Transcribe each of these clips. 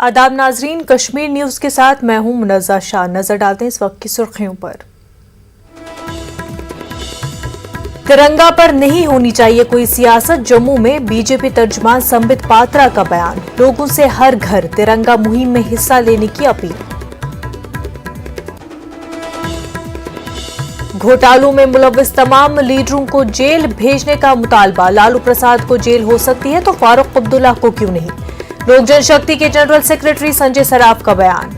आदाब नाजरीन, कश्मीर न्यूज के साथ मैं हूं मुनज़्ज़ा शाह। नजर डालते हैं इस वक्त की सुर्खियों पर। तिरंगा पर नहीं होनी चाहिए कोई सियासत, जम्मू में बीजेपी तर्जुमान संबित पात्रा का बयान। लोगों से हर घर तिरंगा मुहिम में हिस्सा लेने की अपील। घोटालों में मुलव्विस तमाम लीडरों को जेल भेजने का मुतालबा। लालू प्रसाद को जेल हो सकती है तो फारूक अब्दुल्ला को क्यों नहीं। लोक जनशक्ति के जनरल सेक्रेटरी संजय सराफ का बयान।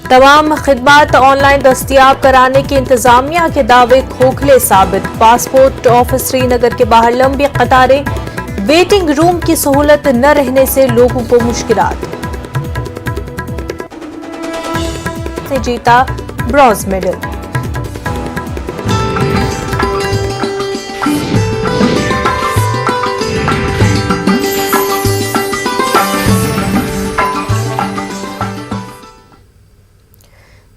तमाम खिदमात ऑनलाइन दस्तयाब कराने के इंतजामिया के दावे खोखले साबित। पासपोर्ट ऑफिस श्रीनगर के बाहर लंबी कतारें, वेटिंग रूम की सहूलत न रहने से लोगों को मुश्किलात। से जीता ब्रॉन्ज मेडल।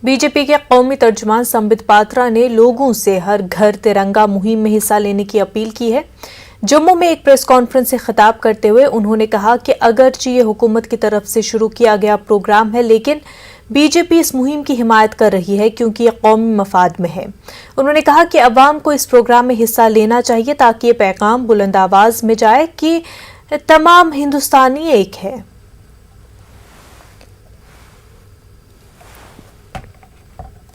बीजेपी के कौमी तर्जुमान संबित पात्रा ने लोगों से हर घर तिरंगा मुहिम में हिस्सा लेने की अपील की है। जम्मू में एक प्रेस कॉन्फ्रेंस से खिताब करते हुए उन्होंने कहा कि अगरचे ये हुकूमत की तरफ से शुरू किया गया प्रोग्राम है, लेकिन बीजेपी इस मुहिम की हिमायत कर रही है क्योंकि ये कौमी मफाद में है। उन्होंने कहा कि अवाम को इस प्रोग्राम में हिस्सा लेना चाहिए ताकि ये पैगाम बुलंद आवाज में जाए कि तमाम हिंदुस्तानी एक है।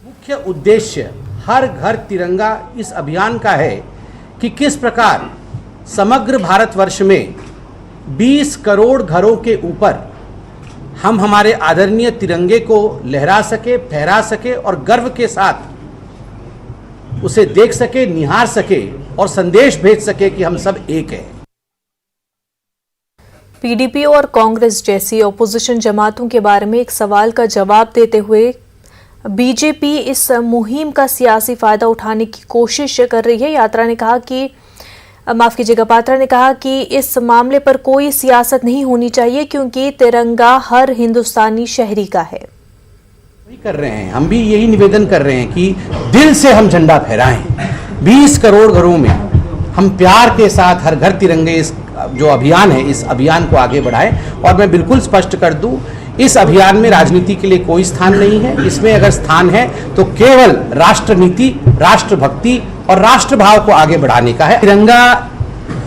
मुख्य उद्देश्य हर घर तिरंगा इस अभियान का है कि किस प्रकार समग्र भारतवर्ष में 20 करोड़ घरों के ऊपर हम हमारे आदरणीय तिरंगे को लहरा सके, फहरा सके और गर्व के साथ उसे देख सके, निहार सके और संदेश भेज सके कि हम सब एक हैं। पीडीपी और कांग्रेस जैसी ऑपोजिशन जमातों के बारे में एक सवाल का जवाब देते हुए बीजेपी इस मुहिम का सियासी फायदा उठाने की कोशिश कर रही है। पात्रा ने कहा कि इस मामले पर कोई सियासत नहीं होनी चाहिए क्योंकि तिरंगा हर हिंदुस्तानी शहरी का है। कर रहे हैं, हम भी यही निवेदन कर रहे हैं कि दिल से हम झंडा फहराएं। 20 करोड़ घरों में हम प्यार के साथ हर घर तिरंगे इस जो अभियान है, इस अभियान को आगे बढ़ाएं। और मैं बिल्कुल स्पष्ट कर दूं, इस अभियान में राजनीति के लिए कोई स्थान नहीं है। इसमें अगर स्थान है तो केवल राष्ट्र नीति, राष्ट्रभक्ति और राष्ट्रभाव को आगे बढ़ाने का है। तिरंगा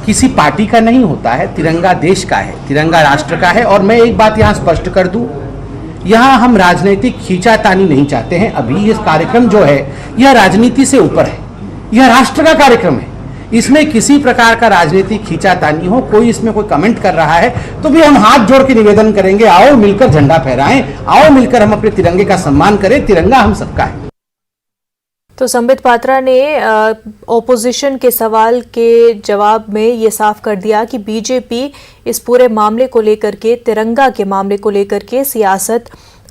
किसी पार्टी का नहीं होता है, तिरंगा देश का है, तिरंगा राष्ट्र का है। और मैं एक बात यहां स्पष्ट कर दूं, यहां हम राजनीतिक खींचातानी नहीं चाहते हैं। अभी ये कार्यक्रम जो है यह राजनीति से ऊपर है, यह राष्ट्र का कार्यक्रम है। इसमें किसी प्रकार का राजनीतिक खींचातानी हो, कोई इसमें कोई कमेंट कर रहा है तो भी हम हाथ जोड़ के निवेदन करेंगे, आओ मिलकर झंडा फहराएं, आओ मिलकर हम अपने तिरंगे का सम्मान करें। तिरंगा हम सबका है। तो संबित पात्रा ने ओपोजिशन के सवाल के जवाब में ये साफ कर दिया कि बीजेपी इस पूरे मामले को लेकर के, तिरंगा के मामले को लेकर के सियासत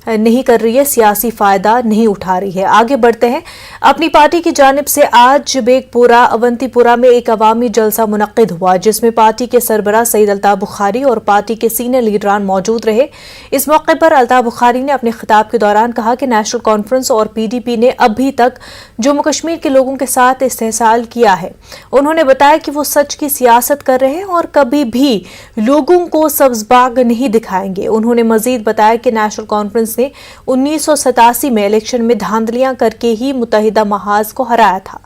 नहीं कर रही है, सियासी फायदा नहीं उठा रही है। आगे बढ़ते हैं। अपनी पार्टी की जानिब से आज बेगपुरा अवंतीपुरा में एक अवामी जलसा मुनक्किद हुआ जिसमें पार्टी के सरबराह सईद अल्ताफ बुखारी और पार्टी के सीनियर लीडरान मौजूद रहे। इस मौके पर अल्ताफ बुखारी ने अपने खिताब के दौरान कहा कि नेशनल कॉन्फ्रेंस और पीडीपी ने अभी तक जम्मू कश्मीर के लोगों के साथ इस्तेहसाल किया है। उन्होंने बताया कि वो सच की सियासत कर रहे हैं और कभी भी लोगों को सब्ज़बाग नहीं दिखाएंगे। उन्होंने मजीद बताया कि नेशनल कॉन्फ्रेंस ने 1987 में इलेक्शन में धांधलियां करके ही मुत्तहिदा महाज को हराया था,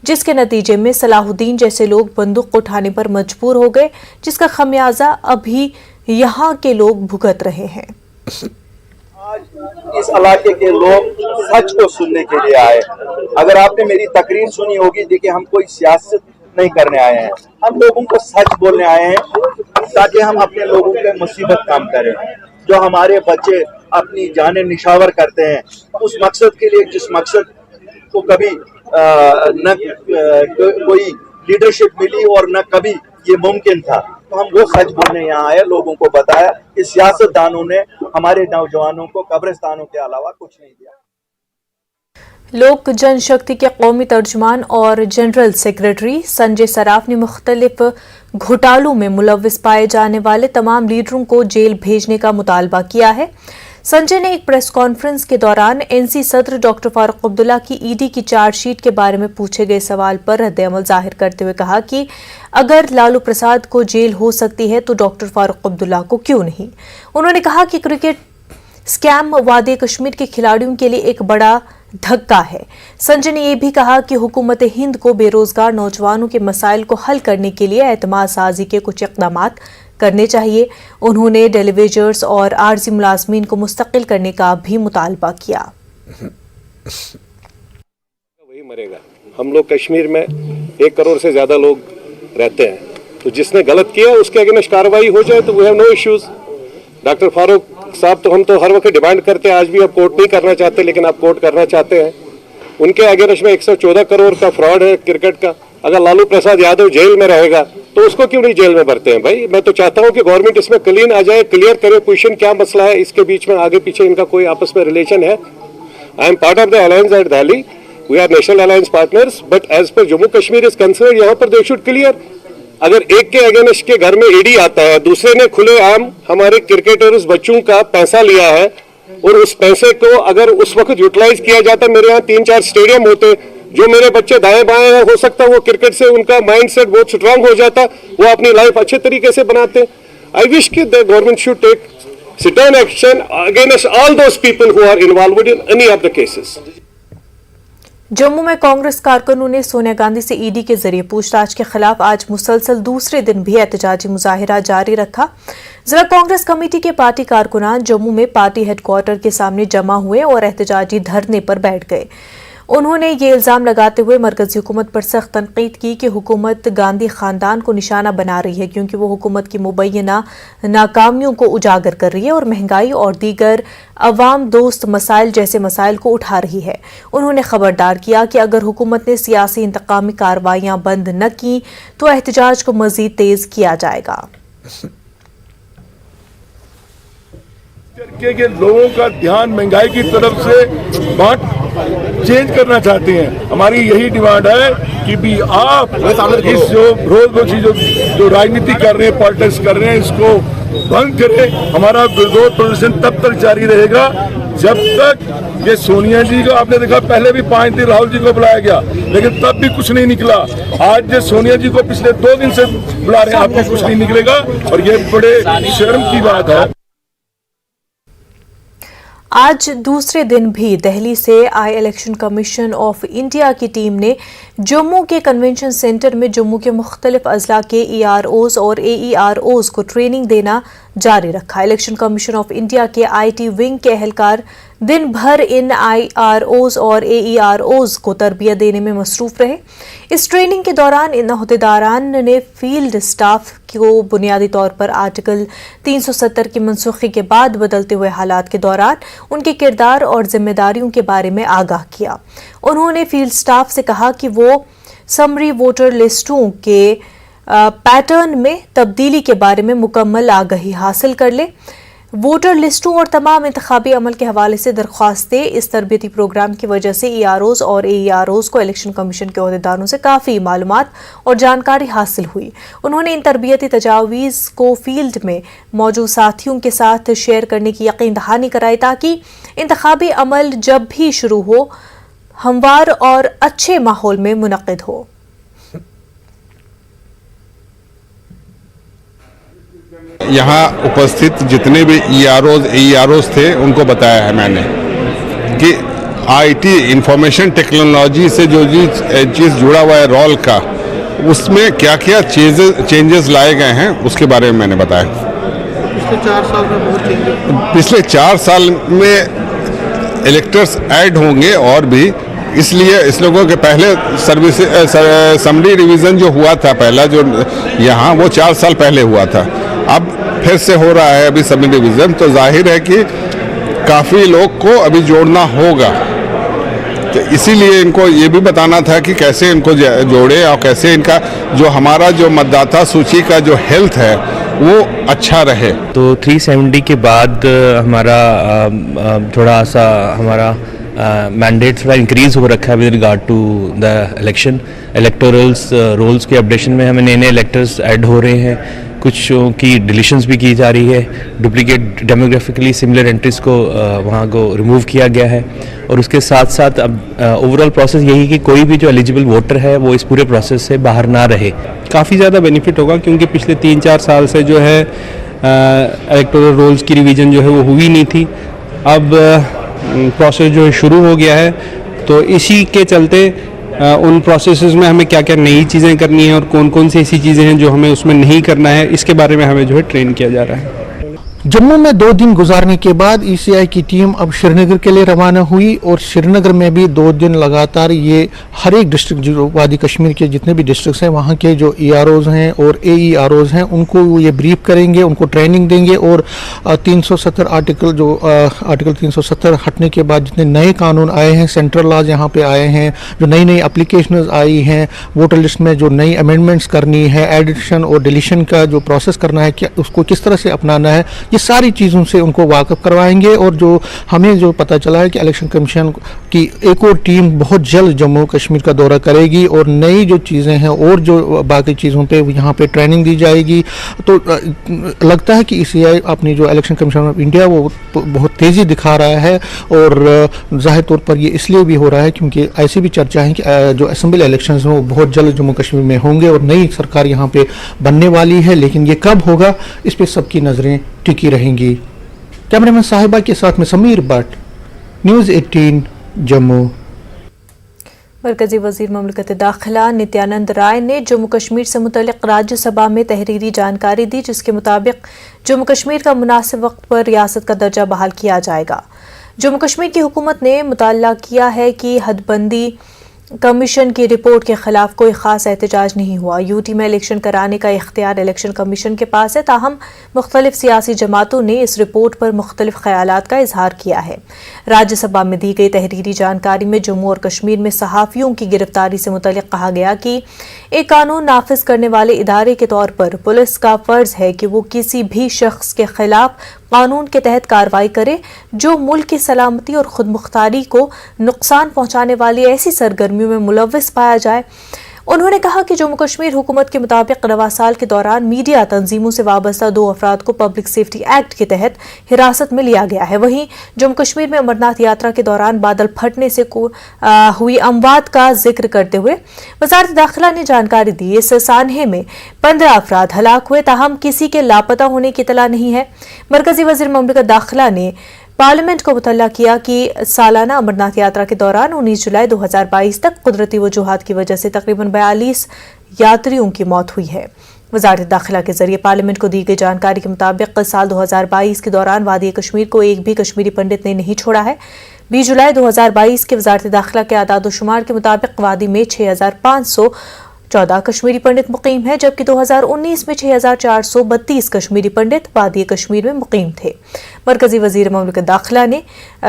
जिसके नतीजे में सलाहुद्दीन जैसे लोग बंदूक उठाने पर मजबूर हो गए, जिसका खमियाजा अभी यहाँ के लोग भुगत रहे हैं। आज इस इलाके के लोग सच को सुनने के लिए आए। अगर आपने मेरी तकरीर सुनी होगी, देखिए हम कोई सियासत नहीं करने आए हैं, हम लोगों को सच बोलने आए हैं ताकि हम अपने लोगों पे मुसीबत काम करें। जो हमारे बच्चे अपनी जाने निशावर करते हैं, उस मकसद के लिए जिस मकसद को कभी न कोई लीडरशिप मिली और न कभी ये मुमकिन था, तो हम वो सच बोलने यहाँ आए, लोगों को बताया कि सियासतदानों ने हमारे नौजवानों को कब्रिस्तानों के अलावा कुछ नहीं दिया। लोक जनशक्ति के कौमी तर्जुमान और जनरल सेक्रेटरी संजय सराफ ने मुख्तलिफ घोटालों में मुलव्विस पाए जाने वाले तमाम लीडरों को जेल भेजने का मुतालबा किया है। संजय ने एक प्रेस कॉन्फ्रेंस के दौरान एनसी सदर डॉक्टर फारूक अब्दुल्ला की ईडी की चार्जशीट के बारे में पूछे गए सवाल पर रद्द-ए-अमल जाहिर करते हुए कहा कि अगर लालू प्रसाद को जेल हो सकती है तो डॉक्टर फारूक अब्दुल्ला को क्यों नहीं। उन्होंने कहा कि क्रिकेट स्कैम वादे कश्मीर के खिलाड़ियों के लिए एक बड़ा धक्का है। संजय ने यह भी कहा कि हुकूमत हिंद को बेरोजगार नौजवानों के मसाइल को हल करने के लिए एतमाद साजी के कुछ इक़दाम करने चाहिए। उन्होंने टेलीविजर्स और आर्जी मुलाजमीन को मुस्तकिल करने का भी मुतालबा किया। वही मरेगा। हम लोग कश्मीर में 1 करोड़ से ज्यादा लोग रहते हैं, तो जिसने गलत किया उसके अगेंस्ट कार्रवाई हो जाए तो we have no issues. Doctor Farooq sahab तो हम तो हर वक्त डिमांड करते हैं, आज भी अब कोर्ट नहीं करना चाहते लेकिन आप कोर्ट करना चाहते हैं। उनके अगेंस्ट में 114 करोड़ का फ्रॉड है क्रिकेट का। अगर लालू प्रसाद यादव जेल में रहेगा तो उसको क्यों नहीं जेल में भरते हैं भाई। मैं तो चाहता हूं कि गवर्नमेंट इसमें क्लीन आ जाए, क्लियर करे पोजीशन क्या मसला है, इसके बीच में आगे पीछे इनका कोई आपस में रिलेशन है। I am part of the alliance at Delhi, we are national alliance partners, but as per Jammu Kashmir is concern यहाँ पर दे शुड क्लियर। अगर एक के अगेंस्ट के घर में ईडी आता है, दूसरे ने खुलेआम हमारे क्रिकेटर्स बच्चों का पैसा लिया है और उस पैसे को अगर उस वक्त यूटिलाइज किया जाता, मेरे यहाँ 3-4 स्टेडियम होते, जो मेरे बच्चे दाएं बाएं हैं, हो सकता है वो क्रिकेट से उनका माइंडसेट बहुत स्ट्रांग हो जाता, वो अपनी लाइफ अच्छे तरीके से बनाते। आई विश कि the government should take stern action against all those people who are involved in any of the cases. Jammu में कांग्रेस कारकुनों ने सोनिया गांधी से ईडी के जरिए पूछताछ के खिलाफ आज मुसलसल दूसरे दिन भी एहतजाजी मुजाहिरा जारी रखा। जिला कांग्रेस कमेटी के पार्टी कारकुनान जम्मू में पार्टी हेडक्वार्टर के सामने जमा हुए और एहतजाजी धरने पर बैठ गए। उन्होंने ये इल्जाम लगाते हुए मरकजी हुकूमत पर सख्त तनकीद की कि हुकूमत गांधी खानदान को निशाना बना रही है, क्योंकि वो हुकूमत की मुबैना नाकामियों को उजागर कर रही है और महंगाई और दीगर अवाम दोस्त मसाइल जैसे मसाइल को उठा रही है। उन्होंने खबरदार किया कि अगर हुकूमत ने सियासी इंतकामी कार्रवाइयां बंद न की तो एहतजाज को मजीद तेज किया जाएगा। करके लोगों का ध्यान महंगाई की तरफ से बात चेंज करना चाहते हैं। हमारी यही डिमांड है कि भी आप इस जो रोज जो राजनीति कर रहे हैं, पॉलिटिक्स कर रहे हैं, इसको बंद करें। हमारा विरोध प्रदर्शन तब तक जारी रहेगा जब तक ये सोनिया जी को, आपने देखा पहले भी 5 दिन राहुल जी को बुलाया गया लेकिन तब भी कुछ नहीं निकला। आज ये सोनिया जी को पिछले 2 दिन से बुला रहे हैं, आपको कुछ नहीं निकलेगा और ये बड़े शर्म की बात है। आज दूसरे दिन भी दिल्ली से आए इलेक्शन कमीशन ऑफ इंडिया की टीम ने जम्मू के कन्वेंशन सेंटर में जम्मू के मुख्तलिफ अजला के EROs और AEROs को ट्रेनिंग देना जारी रखा। इलेक्शन कमीशन ऑफ इंडिया के IT विंग के एहलकार दिन भर इन IROs और AEROs को तरबियत देने में मसरूफ रहे। इस ट्रेनिंग के दौरान इन अहदेदारान ने फील्ड स्टाफ को बुनियादी तौर पर आर्टिकल 370 की मनसूखी के बाद बदलते हुए हालात के दौरान उनके किरदार और जिम्मेदारियों के बारे में आगाह किया। उन्होंने फील्ड स्टाफ से कहा कि वो समरी वोटर लिस्टों के पैटर्न में तब्दीली के बारे में मुकम्मल आगाही हासिल कर ले। वोटर लिस्टों और तमाम इंतखाबी अमल के हवाले से दरख्वास्तें। इस तरबियती प्रोग्राम की वजह से EROs और AEROs को इलेक्शन कमीशन के अहदेदारों से काफ़ी मालूमात और जानकारी हासिल हुई। उन्होंने इन तरबियती तजावीज़ को फील्ड में मौजूद साथियों के साथ शेयर करने की यकीन दहानी कराई ताकि इंतखाबी अमल जब भी शुरू हो हमवार और अच्छे माहौल में मुनक्किद हो। यहाँ उपस्थित जितने भी EROs AEROs थे उनको बताया है मैंने कि IT इंफॉर्मेशन टेक्नोलॉजी से जो चीज़ जुड़ा हुआ है रोल का, उसमें क्या क्या चेंजेस लाए गए हैं उसके बारे में मैंने बताया। पिछले 4 साल में इलेक्टर्स ऐड होंगे और भी, इसलिए इस लोगों के पहले सर्विस समरी रिवीजन जो हुआ था पहला जो यहाँ, वो 4 साल पहले हुआ था। अब फिर से हो रहा है अभी समरी रिवीजन, तो जाहिर है कि काफ़ी लोग को अभी जोड़ना होगा। तो इसीलिए इनको ये भी बताना था कि कैसे इनको जोड़े और कैसे इनका जो हमारा जो मतदाता सूची का जो हेल्थ है वो अच्छा रहे। तो 370 के बाद हमारा थोड़ा सा हमारा मैंडेट थोड़ा इंक्रीज हो रखा है with regard to the election. Electorals rolls के अपडेशन में हमें नए इलेक्टर्स ऐड हो रहे हैं। कुछ की डिलीशंस भी की जा रही है, डुप्लीकेट डेमोग्राफिकली सिमिलर एंट्रीज को वहाँ को रिमूव किया गया है। और उसके साथ साथ अब ओवरऑल प्रोसेस यही कि कोई भी जो एलिजिबल वोटर है वो इस पूरे प्रोसेस से बाहर ना रहे। काफ़ी ज़्यादा बेनिफिट होगा, क्योंकि पिछले 3-4 साल से जो है इलेक्टोरल रोल्स की रिवीजन जो है वो हुई नहीं थी। अब प्रोसेस जो है शुरू हो गया है, तो इसी के चलते उन प्रोसेसेस में हमें क्या क्या नई चीज़ें करनी है और कौन कौन सी ऐसी चीज़ें हैं जो हमें उसमें नहीं करना है, इसके बारे में हमें जो है ट्रेन किया जा रहा है। जम्मू में 2 दिन गुजारने के बाद ईसीआई की टीम अब श्रीनगर के लिए रवाना हुई और श्रीनगर में भी 2 दिन लगातार ये हर एक डिस्ट्रिक्ट जो वादी कश्मीर के जितने भी डिस्ट्रिक्ट्स हैं वहाँ के जो EROs हैं और AEROs हैं उनको ये ब्रीफ करेंगे, उनको ट्रेनिंग देंगे। और 370 आर्टिकल 370 हटने के बाद जितने नए कानून आए हैं, सेंट्रल लॉज यहाँ पे आए हैं, जो नई नई एप्लीकेशन आई हैं, वोटर लिस्ट में जो नई अमेंडमेंट्स करनी है, एडिशन और डिलीशन का जो प्रोसेस करना है, क्या उसको किस तरह से अपनाना है, ये सारी चीज़ों से उनको वाकफ करवाएंगे। और जो हमें जो पता चला है कि इलेक्शन कमीशन की एक और टीम बहुत जल्द जम्मू कश्मीर का दौरा करेगी और नई जो चीज़ें हैं और जो बाकी चीज़ों पे यहाँ पे ट्रेनिंग दी जाएगी। तो लगता है कि ईसीआई अपनी जो इलेक्शन कमीशन ऑफ इंडिया वो बहुत तेज़ी दिखा रहा है। और ज़ाहिर तौर पर ये इसलिए भी हो रहा है क्योंकि ऐसी भी चर्चा है कि जो असेंबली इलेक्शन हैं वो बहुत जल्द जम्मू कश्मीर में होंगे और नई सरकार यहाँ पे बनने वाली है। लेकिन ये कब होगा इस पर सबकी नज़रें टिकी रहेंगी। कैमरामैन साहिबा के साथ में समीर भट्ट, न्यूज़ 18 जम्मू। मरकजी वजीर ममलकत दाखिला नित्यानंद राय ने जम्मू कश्मीर से मुतल्लिक राज्यसभा में तहरीरी जानकारी दी, जिसके मुताबिक जम्मू कश्मीर का मुनासिब वक्त पर रियासत का दर्जा बहाल किया जाएगा। जम्मू कश्मीर की हुकूमत ने मुताल्ला किया है कि हदबंदी कमीशन की रिपोर्ट के खिलाफ कोई खास एहतजाज नहीं हुआ। यूटी में इलेक्शन कराने का इख्तियार इलेक्शन कमीशन के पास है, ताहम मुख्तलिफ सियासी जमातों ने इस रिपोर्ट पर मुख्तलिफ ख्यालात का इजहार किया है। राज्यसभा में दी गई तहरीरी जानकारी में जम्मू और कश्मीर में सहाफ़ियों की गिरफ्तारी से मुतल्लिक कहा गया कि एक कानून नाफिज करने वाले इदारे के तौर पर पुलिस का फर्ज है कि वो किसी भी शख्स के खिलाफ कानून के तहत कार्रवाई करे जो मुल्क की सलामती और खुद मुख्तारी को नुकसान पहुंचाने वाली ऐसी सरगर्मियों में मुलव्विस पाया जाए। उन्होंने कहा कि जम्मू कश्मीर हुकूमत के मुताबिक रवा साल के दौरान मीडिया तंजीमों से वाबस्ता 2 अफराद को पब्लिक सेफ्टी एक्ट के तहत हिरासत में लिया गया है। वहीं जम्मू कश्मीर में अमरनाथ यात्रा के दौरान बादल फटने से हुई अमवात का जिक्र करते हुए वजारत दाखिला ने जानकारी दी, इस सानहे में 15 अफराद हलाक हुए, ताहम किसी के लापता होने की इतला नहीं है। मरकजी वजीर ममलकत दाखिला ने पार्लियामेंट को मुतल्ला किया कि सालाना अमरनाथ यात्रा के दौरान 19 जुलाई 2022 तक कुदरती वजूहात की वजह से तकरीबन 42 यात्रियों की मौत हुई है। वजारत दाखिला के जरिए पार्लियामेंट को दी गई जानकारी के मुताबिक साल 2022 के दौरान वादी कश्मीर को एक भी कश्मीरी पंडित ने नहीं छोड़ा है। 20 जुलाई 2022 के वजारत दाखिला के आदाद-ओ-शुमार के मुताबिक वादी में 6514 कश्मीरी पंडित मुकीम है, जबकि 2019 में 6432 कश्मीरी पंडित वादी कश्मीर में मुकीम थे। मरकजी वजीर ममलकत दाखिला ने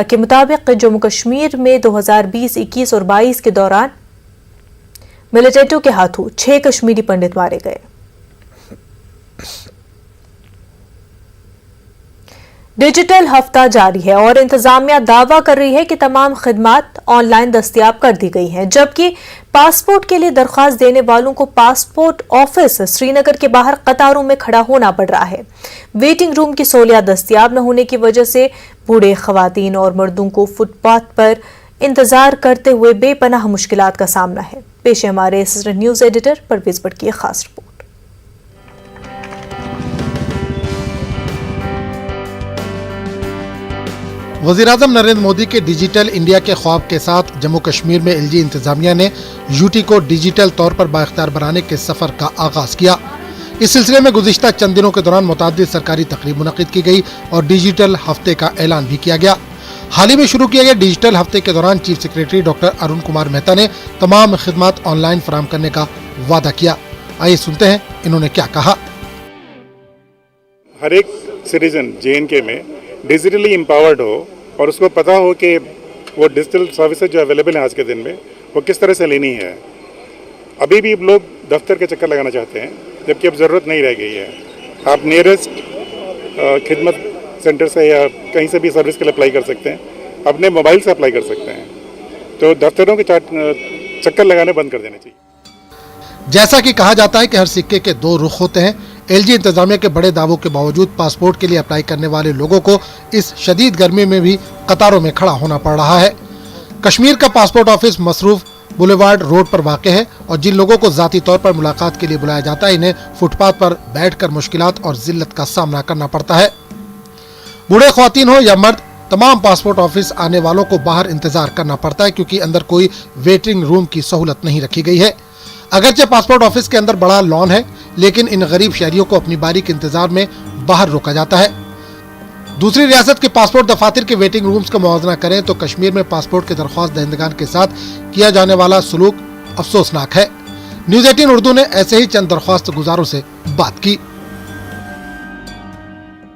के मुताबिक जम्मू कश्मीर में 2020, 21 और 22 के दौरान मिलिटेंटों के हाथों 6 कश्मीरी पंडित मारे गए। डिजिटल हफ्ता जारी है और इंतजामिया दावा कर रही है कि तमाम खिदमात ऑनलाइन दस्तयाब कर दी गई हैं, जबकि पासपोर्ट के लिए दरख्वास्त देने वालों को पासपोर्ट ऑफिस श्रीनगर के बाहर कतारों में खड़ा होना पड़ रहा है। वेटिंग रूम की सहूलियत दस्तयाब न होने की वजह से बूढ़े खवातीन और मर्दों को फुटपाथ पर इंतजार करते हुए बेपनाह मुश्किलात का सामना है। पेश है हमारे assistant news editor Parvez Bhat की खास रिपोर्ट। वज़ीर-ए-आज़म नरेंद्र मोदी के डिजिटल इंडिया के ख्वाब के साथ जम्मू कश्मीर में एलजी इंतजामिया ने यूटी को डिजिटल तौर पर बाइख्तियार बनाने के सफर का आगाज किया। इस सिलसिले में गुज़िश्ता चंद दिनों के दौरान मुताद्दिद सरकारी तकरीब मुनक़िद की गई और डिजिटल हफ्ते का ऐलान भी किया गया। हाल ही में शुरू किए गए डिजिटल हफ्ते के दौरान chief secretary doctor Arun Kumar Mehta ने तमाम खिदमात ऑनलाइन फराहम करने का वादा किया। आइए सुनते हैं इन्होंने क्या कहा। हर एक सिटीजन JNK में डिजिटली एम्पावर्ड हो और उसको पता हो कि वो डिजिटल सर्विसेज जो अवेलेबल है आज के दिन में वो किस तरह से लेनी है। अभी भी लोग दफ्तर के चक्कर लगाना चाहते हैं, जबकि अब ज़रूरत नहीं रह गई है। आप नियरेस्ट खिदमत सेंटर से या कहीं से भी सर्विस के लिए अप्लाई कर सकते हैं, अपने मोबाइल से अप्लाई कर सकते हैं। तो दफ्तरों के चक्कर लगाने बंद कर देने चाहिए। जैसा कि कहा जाता है कि हर सिक्के के 2 रुख होते हैं, एलजी इंतजामिया के बड़े दावों के बावजूद पासपोर्ट के लिए अप्लाई करने वाले लोगों को इस शदीद गर्मी में भी कतारों में खड़ा होना पड़ रहा है। कश्मीर का पासपोर्ट ऑफिस मसरूफ बुलेवार्ड रोड पर वाक़ है और जिन लोगों को जाती तौर पर मुलाकात के लिए बुलाया जाता है, इन्हें फुटपाथ पर बैठकर मुश्किलात और जिल्लत का सामना करना पड़ता है। बूढ़े ख्वातीन हो या मर्द, तमाम पासपोर्ट ऑफिस आने वालों को बाहर इंतजार करना पड़ता है क्योंकि अंदर कोई वेटिंग रूम की सहूलत नहीं रखी गई है। अगरचे पासपोर्ट ऑफिस के अंदर बड़ा लॉन है, लेकिन इन गरीब शहरियों को अपनी बारी के इंतजार में बाहर रोका जाता है। दूसरी रियासत के पासपोर्ट दफातर के वेटिंग रूम्स का मुआवजा करें तो कश्मीर में पासपोर्ट के दरख्वास्त दहिंदगान के साथ किया जाने वाला सलूक अफसोसनाक है। न्यूज़ 18 उर्दू ने ऐसे ही चंद दरख्वास्त गुजारों से बात की।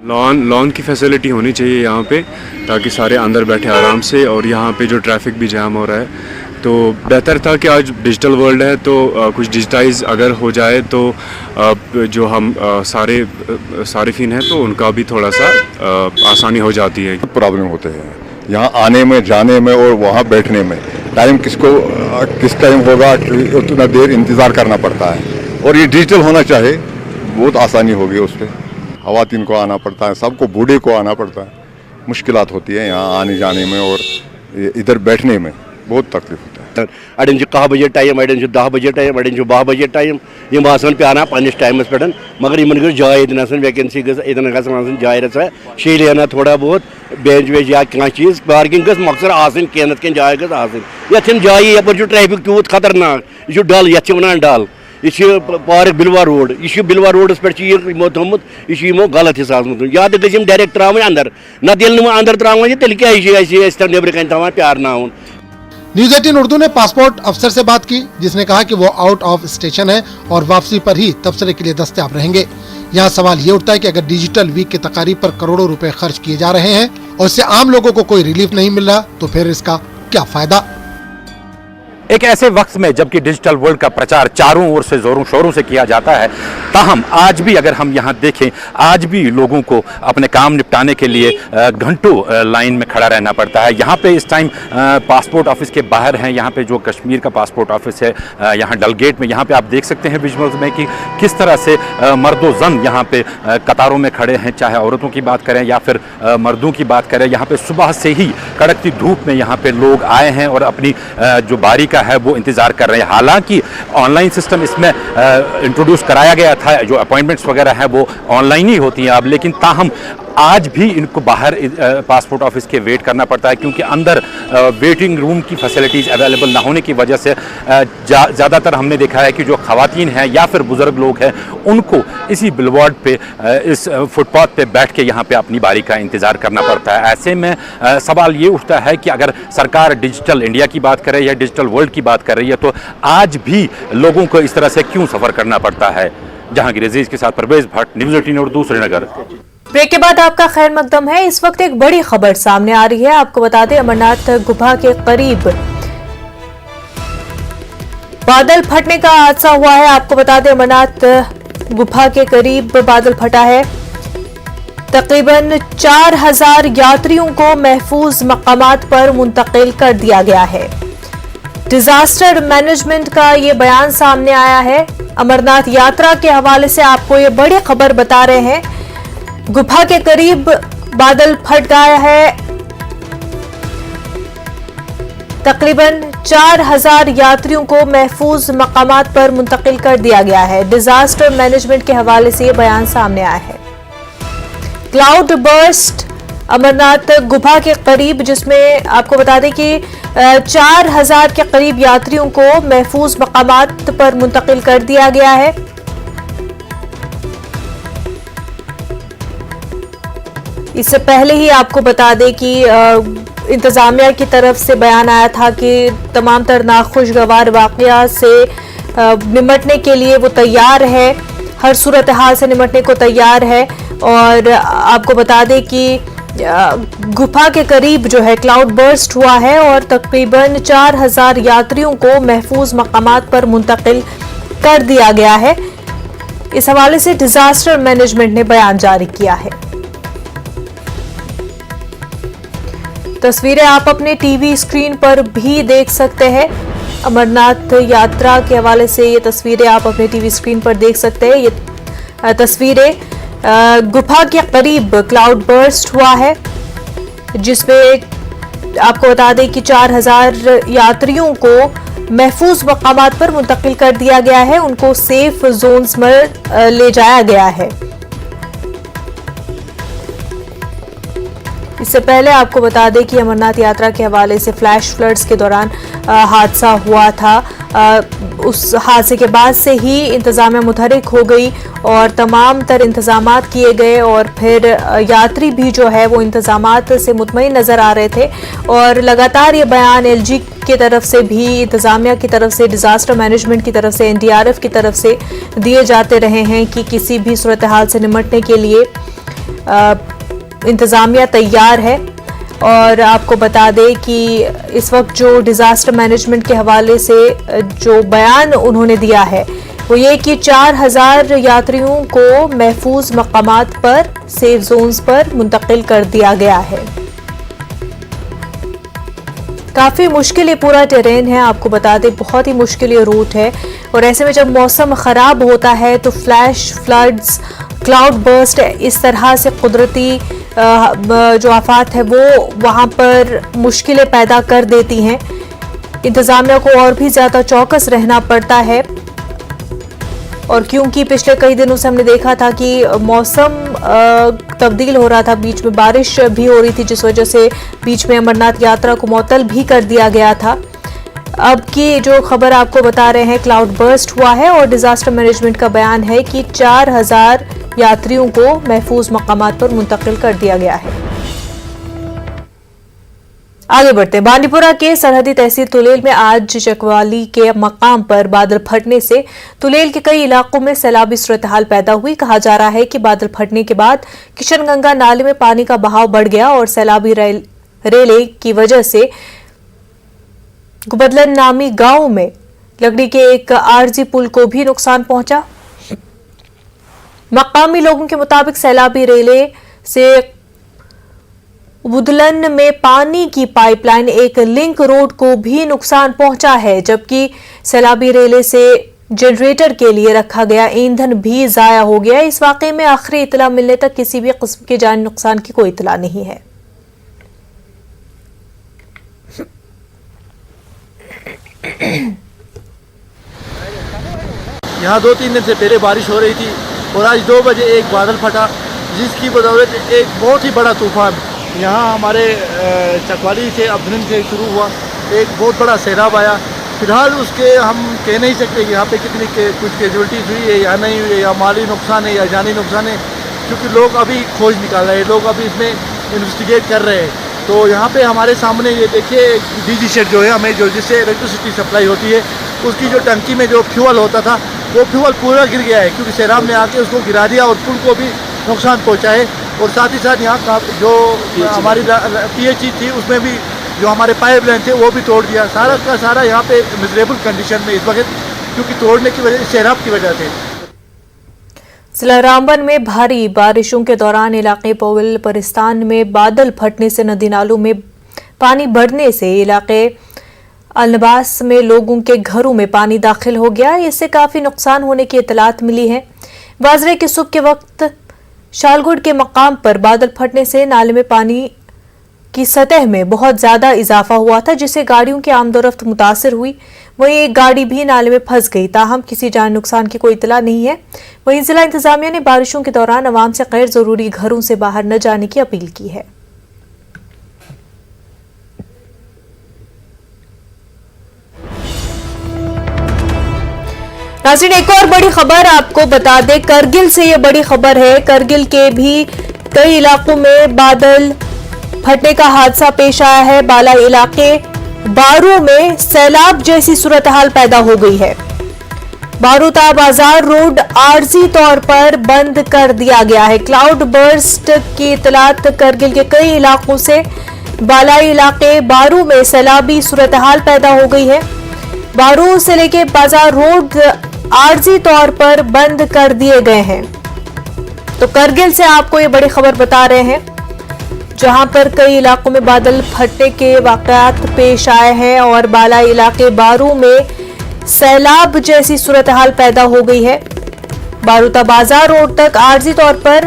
लॉन की फैसिलिटी होनी चाहिए यहाँ पे, ताकि सारे अंदर बैठे आराम से, और यहाँ पे जो ट्रैफिक भी जाम हो रहा है तो बेहतर था कि आज डिजिटल वर्ल्ड है तो कुछ डिजिटाइज अगर हो जाए तो जो हम सारिफिन हैं तो उनका भी थोड़ा सा आसानी हो जाती है। प्रॉब्लम होते हैं यहाँ आने में, जाने में और वहाँ बैठने में। टाइम किस टाइम होगा उतना देर इंतज़ार करना पड़ता है, और ये डिजिटल होना चाहिए, बहुत आसानी होगी उस पर। ख़वातीन को आना पड़ता है, सबको, बूढ़े को आना पड़ता है, मुश्किलात होती है यहाँ आने जाने में और इधर बैठने में बहुत तकलीफ होता है। अड़न 10 बजे टाइम, अड़न 10 बजे टाइम, अड़न 12 बजे टाइम, यम आसान पाना पन्निस टाइमस पे, मगर इन गई जाय वैकेंसी गन जाय रहा शेलियाना थोड़ा बहुत बेंच वेंच या क्या चीज़ पार्किंग गस मकसद आसन कह कन जाय गस आसन जाय यप ट्रैफिक तूत खतरनाक। यह डल ये वन डल, यह पार्क बिलवा रोड, यह बिलवा रोडस पे यमो थोमुत, यह गलत हिसाब या तो गम डायरेक्ट त्रा अंदर, नत अंदर त्रा तेल क्या नबर कन तवान प्यारन। न्यूज़ 18 उर्दू ने पासपोर्ट अफसर से बात की, जिसने कहा कि वो आउट ऑफ स्टेशन है और वापसी पर ही तबसरे के लिए दस्तयाब रहेंगे। यहाँ सवाल ये उठता है कि अगर डिजिटल वीक की तकारीब पर करोड़ों रुपए खर्च किए जा रहे हैं और इससे आम लोगों को कोई रिलीफ नहीं मिल रहा, तो फिर इसका क्या फायदा। एक ऐसे वक्त में जबकि डिजिटल वर्ल्ड का प्रचार चारों ओर से जोरों शोरों से किया जाता है, ताहम आज भी अगर हम यहाँ देखें, आज भी लोगों को अपने काम निपटाने के लिए घंटों लाइन में खड़ा रहना पड़ता है। यहाँ पे इस टाइम पासपोर्ट ऑफिस के बाहर हैं, यहाँ पे जो कश्मीर का पासपोर्ट ऑफिस है यहाँ डलगेट में, यहाँ पे आप देख सकते हैं विजुअल्स में कि किस तरह से मर्दो जन यहाँ पे कतारों में खड़े हैं। चाहे औरतों की बात करें या फिर मर्दों की बात करें, यहाँ पे सुबह से ही कड़कती धूप में यहाँ पे लोग आए हैं और अपनी जो बारी है वो इंतजार कर रहे हैं। हालांकि ऑनलाइन सिस्टम इसमें इंट्रोड्यूस कराया गया था, जो अपॉइंटमेंट्स वगैरह है वो ऑनलाइन ही होती हैं अब, लेकिन ताहम आज भी इनको बाहर पासपोर्ट ऑफिस के वेट करना पड़ता है, क्योंकि अंदर वेटिंग रूम की फैसिलिटीज़ अवेलेबल ना होने की वजह से ज़्यादातर हमने देखा है कि जो ख़वातीन हैं या फिर बुज़ुर्ग लोग हैं उनको इसी बिलवार्ड पे, इस फुटपाथ पे बैठ के यहाँ पे अपनी बारी का इंतज़ार करना पड़ता है। ऐसे में सवाल ये उठता है कि अगर सरकार डिजिटल इंडिया की बात करे या डिजिटल वर्ल्ड की बात कर रही है तो आज भी लोगों को इस तरह से क्यों सफ़र करना पड़ता है। जहांगीर अजीज के साथ परवेज भट्ट, न्यूज़ 18 उर्दू, श्रीनगर। ब्रेक के बाद आपका खैर मकदम है। इस वक्त एक बड़ी खबर सामने आ रही है। आपको बता दें, अमरनाथ गुफा के करीब बादल फटने का हादसा हुआ है। आपको बता दें, अमरनाथ गुफा के करीब बादल फटा है। तकरीबन 4000 यात्रियों को महफूज मकामात पर मुंतकिल कर दिया गया है। डिजास्टर मैनेजमेंट का ये बयान सामने आया है। अमरनाथ यात्रा के हवाले से आपको ये बड़ी खबर बता रहे हैं। गुफा के करीब बादल फट गया है। तकरीबन 4000 यात्रियों को महफूज मकामात पर मुंतकिल कर दिया गया है। डिजास्टर मैनेजमेंट के हवाले से ये बयान सामने आया है। क्लाउड बर्स्ट अमरनाथ गुफा के करीब, जिसमें आपको बता दें कि 4000 के करीब यात्रियों को महफूज मकामात पर मुंतकिल कर दिया गया है। इससे पहले ही आपको बता दें कि इंतजामिया की तरफ से बयान आया था कि तमाम तर नाखुशगवार वाकया से निमटने के लिए वो तैयार है, हर सूरत हाल से निमटने को तैयार है। और आपको बता दें कि गुफा के करीब जो है क्लाउड बर्स्ट हुआ है और तकरीबन 4000 यात्रियों को महफूज मकामात पर मुंतकिल कर दिया गया है। इस हवाले से डिजास्टर मैनेजमेंट ने बयान जारी किया है। तस्वीरें आप अपने टीवी स्क्रीन पर भी देख सकते हैं। अमरनाथ यात्रा के हवाले से ये तस्वीरें आप अपने टीवी स्क्रीन पर देख सकते हैं। ये तस्वीरें। गुफा के करीब क्लाउड बर्स्ट हुआ है, जिसमें आपको बता दें कि 4000 यात्रियों को महफूज मकामात पर मुंतकिल कर दिया गया है, उनको सेफ जोन्स में ले जाया गया है। इससे पहले आपको बता दें कि अमरनाथ यात्रा के हवाले से फ्लैश फ्लड्स के दौरान हादसा हुआ था। उस हादसे के बाद से ही इंतजामिया मुतहरिक हो गई और तमाम तर इंतजामात किए गए और फिर यात्री भी जो है वो इंतजामात से मुतमईन नज़र आ रहे थे। और लगातार ये बयान एलजी की तरफ से भी, इंतजामिया की तरफ से, डिजास्टर मैनेजमेंट की तरफ से, एनडीआरएफ की तरफ से दिए जाते रहे हैं कि किसी भी सूरत हाल से निपटने के लिए इंतजामिया तैयार है। और आपको बता दें कि इस वक्त जो डिजास्टर मैनेजमेंट के हवाले से जो बयान उन्होंने दिया है वो ये कि 4000 यात्रियों को महफूज मकामात पर, सेफ जोन्स पर मुंतकिल कर दिया गया है। काफ़ी मुश्किल ये पूरा टेरेन है, आपको बता दें बहुत ही मुश्किल ये रूट है। और ऐसे में जब मौसम ख़राब होता है तो फ्लैश फ्लड्स, क्लाउड बर्स्ट, इस तरह से कुदरती जो आफात है वो वहाँ पर मुश्किलें पैदा कर देती हैं। इंतज़ामिया को और भी ज़्यादा चौकस रहना पड़ता है। और क्योंकि पिछले कई दिनों से हमने देखा था कि मौसम तब्दील हो रहा था, बीच में बारिश भी हो रही थी, जिस वजह से बीच में अमरनाथ यात्रा को मुअत्तल भी कर दिया गया था। अब की जो खबर आपको बता रहे हैं, क्लाउड बर्स्ट हुआ है और डिजास्टर मैनेजमेंट का बयान है कि 4000 यात्रियों को महफूज मकामात पर मुंतकिल कर दिया गया है। आगे बढ़ते हैं। बांडीपुरा के सरहदी तहसील तुलेल में आज चकवाली के मकाम पर बादल फटने से तुलेल के कई इलाकों में सैलाबी सूरत हाल पैदा हुई। कहा जा रहा है कि बादल फटने के बाद किशनगंगा नाले में पानी का बहाव बढ़ गया और सैलाबी रेले की वजह से गुबदलन नामी गांव में लकड़ी के एक आरजी पुल को भी नुकसान पहुंचा। मकामी लोगों के मुताबिक सैलाबी रेले से बुदलन में पानी की पाइपलाइन, एक लिंक रोड को भी नुकसान पहुंचा है, जबकि सैलाबी रेले से जनरेटर के लिए रखा गया ईंधन भी जाया हो गया। इस वाकये में आखिरी इतला मिलने तक किसी भी किस्म के जानी नुकसान की कोई इतला नहीं है। यहाँ 2-3 दिन से पहले बारिश हो रही थी और आज 2 बजे एक बादल फटा, जिसकी बदौलत एक बहुत ही बड़ा तूफान यहाँ हमारे चकवाली से अबधन से शुरू हुआ, एक बहुत बड़ा सैलाब आया। फिलहाल उसके हम कह नहीं सकते यहाँ पे कितनी कुछ कैजुअल्टीज हुई है या नहीं हुई है, या माली नुकसान है या जानी नुकसान है, क्योंकि लोग अभी खोज निकाल रहे हैं, लोग अभी इसमें इन्वेस्टिगेट कर रहे हैं। तो यहाँ पे हमारे सामने ये देखिए डीजी शेड जो है, हमें जो जिससे इलेक्ट्रिसिटी सप्लाई होती है, उसकी जो टंकी में जो फ्यूल होता था वो फ्यूल पूरा गिर गया है, क्योंकि सैलाब में आके उसको गिरा दिया और पुल को भी नुकसान पहुँचा है। और साथ ही साथ यहाँ का जो हमारी PHE थी उसमें भी जो हमारे पाइप लाइन थे वो भी तोड़ दिया। सारा का सारा यहाँ पे मिजरेबल कंडीशन में इस वक्त, क्योंकि तोड़ने की वजह सैलाब की वजह से। जिला रामबन में भारी बारिशों के दौरान इलाके पोविल परिस्तान में बादल फटने से नदी नालों में पानी बढ़ने से इलाके अलनबास में लोगों के घरों में पानी दाखिल हो गया। इससे काफी नुकसान होने की इतलात मिली है। वाजरे की सुबह के वक्त शालगुड के मकाम पर बादल फटने से नाले में पानी की सतह में बहुत ज्यादा इजाफा हुआ था, जिससे गाड़ियों की आमदोरफ्त मुतासिर हुई। वहीं एक गाड़ी भी नाले में फंस गई, ताहम किसी जान नुकसान की कोई इतला नहीं है। वहीं जिला इंतजामिया ने बारिशों के दौरान अवाम से गैर जरूरी घरों से बाहर न जाने की अपील की है। नाज़रीन, एक और बड़ी खबर आपको बता दें, करगिल से ये बड़ी खबर है। करगिल के भी कई इलाकों में बादल फटने का हादसा पेश आया है। बाला इलाके बारू में सैलाब जैसी सूरत हाल पैदा हो गई है। बारूता बाजार रोड आरजी तौर पर बंद कर दिया गया है। क्लाउड बर्स्ट की इतलात करगिल के कई इलाकों से। बालाई इलाके बारू में सैलाबी सूरत हाल पैदा हो गई है। बारू से लेके बाजार रोड आरजी तौर पर बंद कर दिए गए हैं। तो करगिल से आपको ये बड़ी खबर बता रहे हैं, जहां पर कई इलाकों में बादल फटने के वाकयात पेश आए हैं और बाला इलाके बारू में सैलाब जैसी सूरत हाल पैदा हो गई है। बारूता बाजार रोड तक आर्जी तौर पर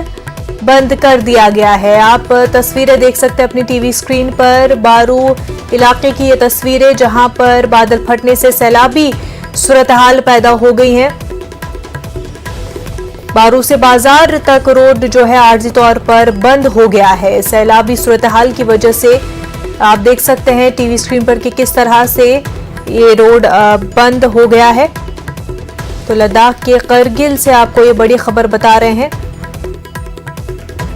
बंद कर दिया गया है। आप तस्वीरें देख सकते हैं अपनी टीवी स्क्रीन पर। बारू इलाके की ये तस्वीरें जहां पर बादल फटने से सैलाबी सूरत हाल पैदा हो गई है। बारू से बाजार तक रोड जो है आर्जी तौर पर बंद हो गया है। सैलाबी सूरत हाल की वजह से आप देख सकते हैं टीवी स्क्रीन पर कि किस तरह से ये रोड बंद हो गया है। तो लद्दाख के करगिल से आपको ये बड़ी खबर बता रहे हैं,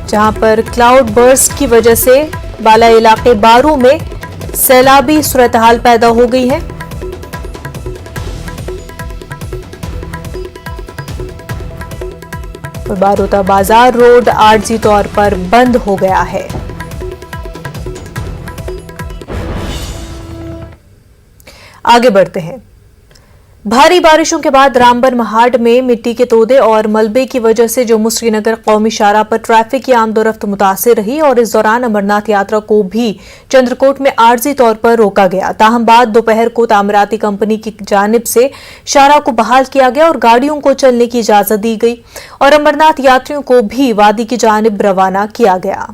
जहां पर क्लाउड बर्स्ट की वजह से बाला इलाके बारू में सैलाबी सूरत हाल पैदा हो गई है। और बारूता बाजार रोड आर्जी तौर पर बंद हो गया है। आगे बढ़ते हैं। भारी बारिशों के बाद रामबन महाड में मिट्टी के तोदे और मलबे की वजह से जम्मू श्रीनगर कौमी शाहराह पर ट्रैफिक की आमदोरफ्त मुतासिर रही और इस दौरान अमरनाथ यात्रा को भी चंद्रकोट में आर्जी तौर पर रोका गया। ताहम बाद दोपहर को तामीराती कंपनी की जानिब से शाहराह को बहाल किया गया और गाड़ियों को चलने की इजाजत दी गई और अमरनाथ यात्रियों को भी वादी की जानिब रवाना किया गया।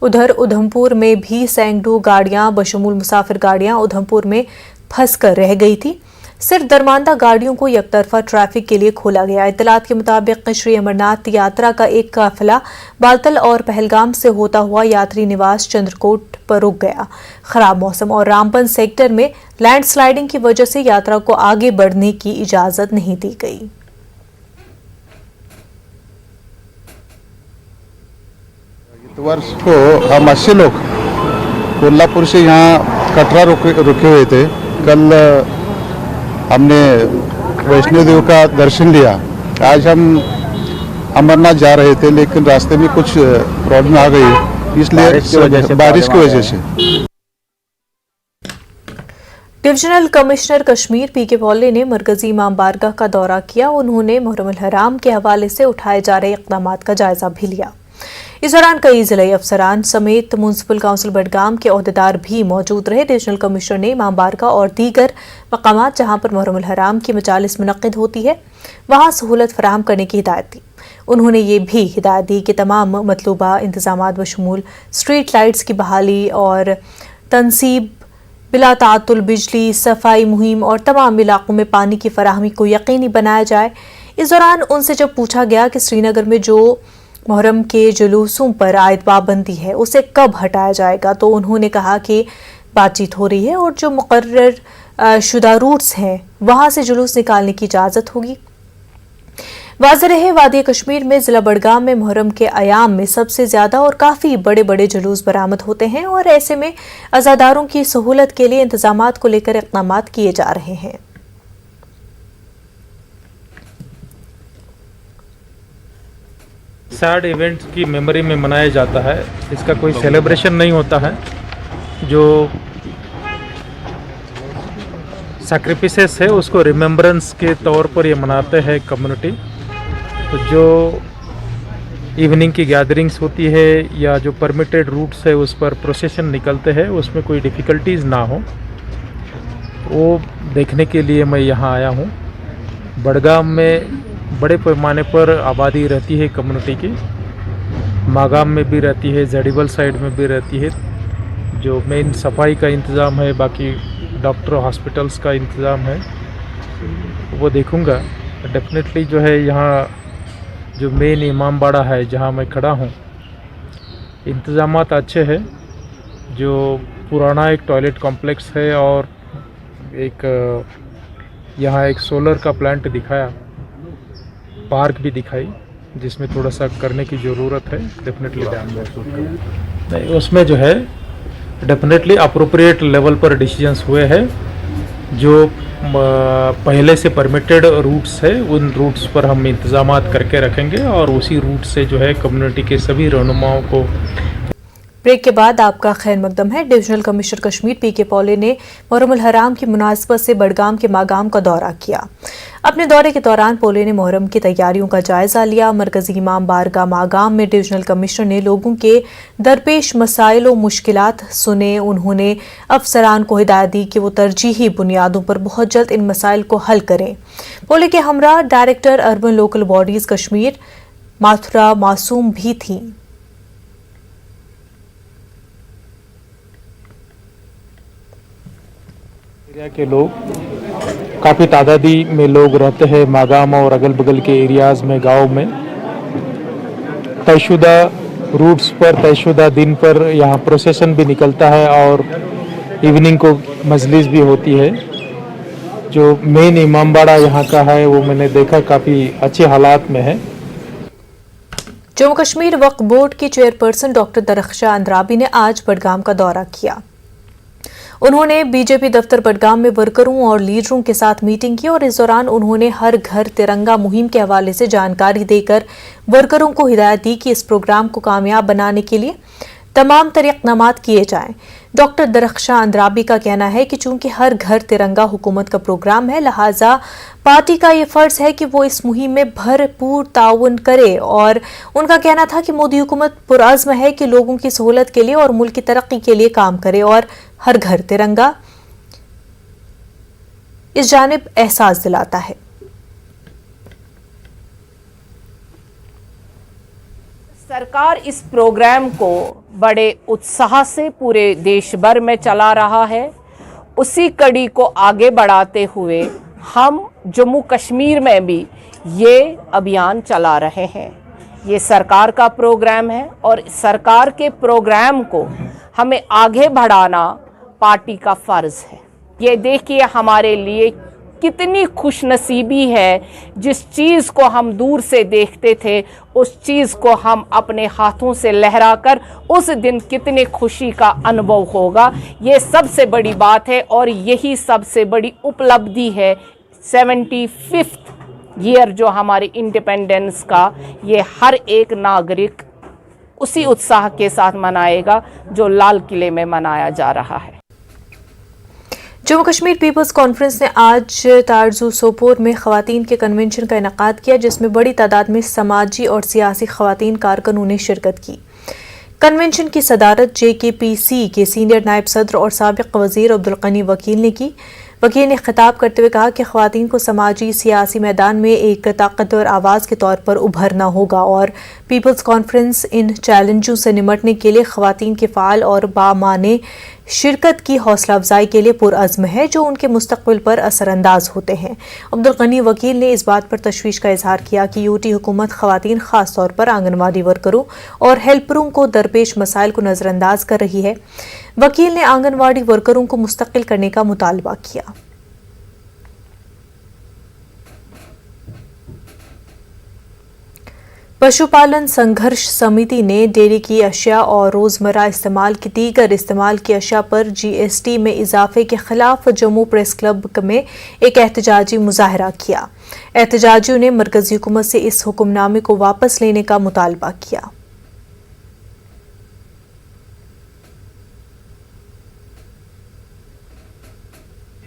उधर उधमपुर में भी सैकड़ों गाड़ियां बशमूल मुसाफिर गाड़ियां उधमपुर में फंसकर रह गई थी। सिर्फ दरमानदा गाड़ियों को एकतरफा ट्रैफिक के लिए खोला गया। इत्तलात के मुताबिक श्री अमरनाथ यात्रा का एक काफिला बालतल और पहलगाम से होता हुआ यात्री निवास चंद्रकोट पर रुक गया। खराब मौसम और रामबन सेक्टर में लैंडस्लाइडिंग की वजह से यात्रा को आगे बढ़ने की इजाजत नहीं दी गई। वर्ष को हम 80 लोग कोल्हापुर से यहाँ कटरा रुके हुए थे। कल हमने वैष्णो देवी का दर्शन लिया। आज हम अमरनाथ जा रहे थे लेकिन रास्ते में कुछ प्रॉब्लम आ गई, इसलिए बारिश की वजह से। डिविजनल कमिश्नर कश्मीर पीके पॉले ने मरकजी इमाम बारगाह का दौरा किया। उन्होंने मुहर्रम अल हराम के हवाले से उठाए जा रहे इक़दामात का जायजा भी लिया। इस दौरान कई जिले अफसरान समेत म्युनिसिपल काउंसिल बडगाम के अहदेदार भी मौजूद रहे। डिविजनल कमिश्नर ने इमाम बारगाह और दीगर मकामात जहां पर मुहर्रम अल हराम की मजालिस मुनक्किद होती है वहां सहूलत फराहम करने की हिदायत दी। उन्होंने ये भी हिदायत दी कि तमाम मतलूबा इंतजामात बशमूल स्ट्रीट लाइट्स की बहाली और तनसीब, बिला तातुल बिजली, सफाई मुहिम और तमाम इलाकों में पानी की फराहमी को यकीनी बनाया जाए। इस दौरान उनसे जब पूछा गया कि श्रीनगर में जो मुहर्रम के जुलूसों पर आयद पाबंदी है उसे कब हटाया जाएगा, तो उन्होंने कहा कि बातचीत हो रही है और जो मुकर्रर शुदा रूट्स हैं वहां से जुलूस निकालने की इजाज़त होगी। वाज़ेह रहे वादी कश्मीर में ज़िला बडगाम में मुहर्रम के अयाम में सबसे ज़्यादा और काफ़ी बड़े बड़े जुलूस बरामद होते हैं और ऐसे में अज़ादारों की सहूलत के लिए इंतजामात को लेकर इक़दामात किए जा रहे हैं। सैड इवेंट्स की मेमोरी में मनाया जाता है। इसका कोई सेलिब्रेशन नहीं होता है। जो सैक्रिफिसेस है उसको रिमेम्बरेंस के तौर पर ये मनाते हैं कम्युनिटी। तो जो इवनिंग की गैदरिंग्स होती है या जो परमिटेड रूट्स है उस पर प्रोसेशन निकलते हैं, उसमें कोई डिफ़िकल्टीज़ ना हो वो देखने के लिए मैं यहाँ आया हूँ। बडगाम में बड़े पैमाने पर आबादी रहती है कम्युनिटी की। मागाम में भी रहती है, जड़ीबल साइड में भी रहती है। जो मेन सफाई का इंतज़ाम है, बाकी डॉक्टर हॉस्पिटल्स का इंतज़ाम है वो देखूँगा। डेफिनेटली जो है यहाँ जो मेन इमाम बाड़ा है जहाँ मैं खड़ा हूँ, इंतज़ामात अच्छे हैं। जो पुराना एक टॉयलेट कॉम्प्लेक्स है और एक यहाँ एक सोलर का प्लांट दिखाया, पार्क भी दिखाई, जिसमें थोड़ा सा करने की ज़रूरत है। डेफिनेटली ध्यान महसूस करें नहीं, उसमें जो है डेफिनेटली अप्रोप्रिएट लेवल पर डिसीजंस हुए हैं। जो पहले से परमिटेड रूट्स है उन रूट्स पर हम इंतजामात करके रखेंगे और उसी रूट से जो है कम्युनिटी के सभी रहनुमाओं को। ब्रेक के बाद आपका खैर मकदम है। डिविजनल कमिश्नर कश्मीर पीके पॉले ने मुहर्रम उल हराम की मुनासिबत से बडगाम के मागाम का दौरा किया। अपने दौरे के दौरान पोले ने मुहर्रम की तैयारियों का जायजा लिया। मरकजी इमाम बारगाह मागाम में डिविजनल कमिश्नर ने लोगों के दरपेश मसाइल और मुश्किलात सुने। उन्होंने अफसरान को हिदायत दी कि वो तरजीही बुनियादों पर बहुत जल्द इन मसाइल को हल करें। पोले के हमरा director urban local bodies Kashmir Mathura मासूम भी थीं। एरिया के लोग काफ़ी तादादी में लोग रहते हैं मागाम और अगल बगल के एरियाज़ में, गांव में। तयशुदा रूट्स पर तयशुदा दिन पर यहाँ प्रोसेशन भी निकलता है और इवनिंग को मजलिस भी होती है। जो मेन इमामबाड़ा यहाँ का है वो मैंने देखा काफ़ी अच्छे हालात में है। जम्मू कश्मीर वक्फ बोर्ड की चेयरपर्सन डॉक्टर दरख्शां अंद्राबी ने आज बडगाम का दौरा किया। उन्होंने बीजेपी दफ्तर बडगाम में वर्करों और लीडरों के साथ मीटिंग की और इस दौरान उन्होंने हर घर तिरंगा मुहिम के हवाले से जानकारी देकर वर्करों को हिदायत दी कि इस प्रोग्राम को कामयाब बनाने के लिए तमाम इक़दामात किए जाएं। डॉक्टर दरख्शां अंद्राबी का कहना है कि चूंकि हर घर तिरंगा हुकूमत का प्रोग्राम है, लिहाजा पार्टी का ये फर्ज है कि वो इस मुहिम में भरपूर ताउन करे। और उनका कहना था कि मोदी हुकूमत पुरअज़्म है कि लोगों की सहूलत के लिए और मुल्क की तरक्की के लिए काम करे और हर घर तिरंगा इस जानिब एहसास दिलाता है। सरकार इस प्रोग्राम को बड़े उत्साह से पूरे देश भर में चला रहा है। उसी कड़ी को आगे बढ़ाते हुए हम जम्मू कश्मीर में भी ये अभियान चला रहे हैं। ये सरकार का प्रोग्राम है और सरकार के प्रोग्राम को हमें आगे बढ़ाना पार्टी का फ़र्ज़ है। ये देखिए हमारे लिए कितनी खुशनसीबी है, जिस चीज़ को हम दूर से देखते थे उस चीज़ को हम अपने हाथों से लहराकर उस दिन कितने खुशी का अनुभव होगा। ये सबसे बड़ी बात है और यही सबसे बड़ी उपलब्धि है 75th ईयर जो हमारे इंडिपेंडेंस का, ये हर एक नागरिक उसी उत्साह के साथ मनाएगा जो लाल किले में मनाया जा रहा है। जम्मू कश्मीर पीपल्स कॉन्फ्रेंस ने आज तारजू सोपोर में खवातीन के कन्वेंशन का इनेकाद किया, जिसमें बड़ी तादाद में समाजी और सियासी खवातीन कारकुनों ने शिरकत की। कन्वेंशन की सदारत JKPC के सीनियर नायब सदर और साबिक वजीर अब्दुल गनी वकील ने की। वकील ने खिताब करते हुए कहा कि खवातीन को समाजी सियासी मैदान में एक ताकतवर आवाज़ के तौर पर उभरना होगा और पीपल्स कॉन्फ्रेंस इन चैलेंजों से निमटने के लिए खवातीन के फ़ाल और बामाने शिरकत की हौसला अफजाई के लिए पुरअज़्म है, जो उनके मुस्तक़बिल पर असरअंदाज होते हैं। अब्दुल गनी वकील ने इस बात पर तशवीश का इजहार किया कि यूटी हुकूमत खवातीन ख़ास तौर पर आंगनवाड़ी वर्करों और हेल्परों को दरपेश मसाइल को नज़रअंदाज कर रही है। वकील ने आंगनवाड़ी वर्करों को मुस्तकिल करने का मुतालबा किया। पशुपालन संघर्ष समिति ने डेयरी की अशिया और रोज़मर्रा इस्तेमाल की दीगर इस्तेमाल की अशिया पर GST में इजाफे के खिलाफ जम्मू प्रेस क्लब में एक एहतजाजी मुजाहरा किया। एहतजाजियों ने मरकजी हुकूमत से इस हुक्मनामे को वापस लेने का मुतालबा किया।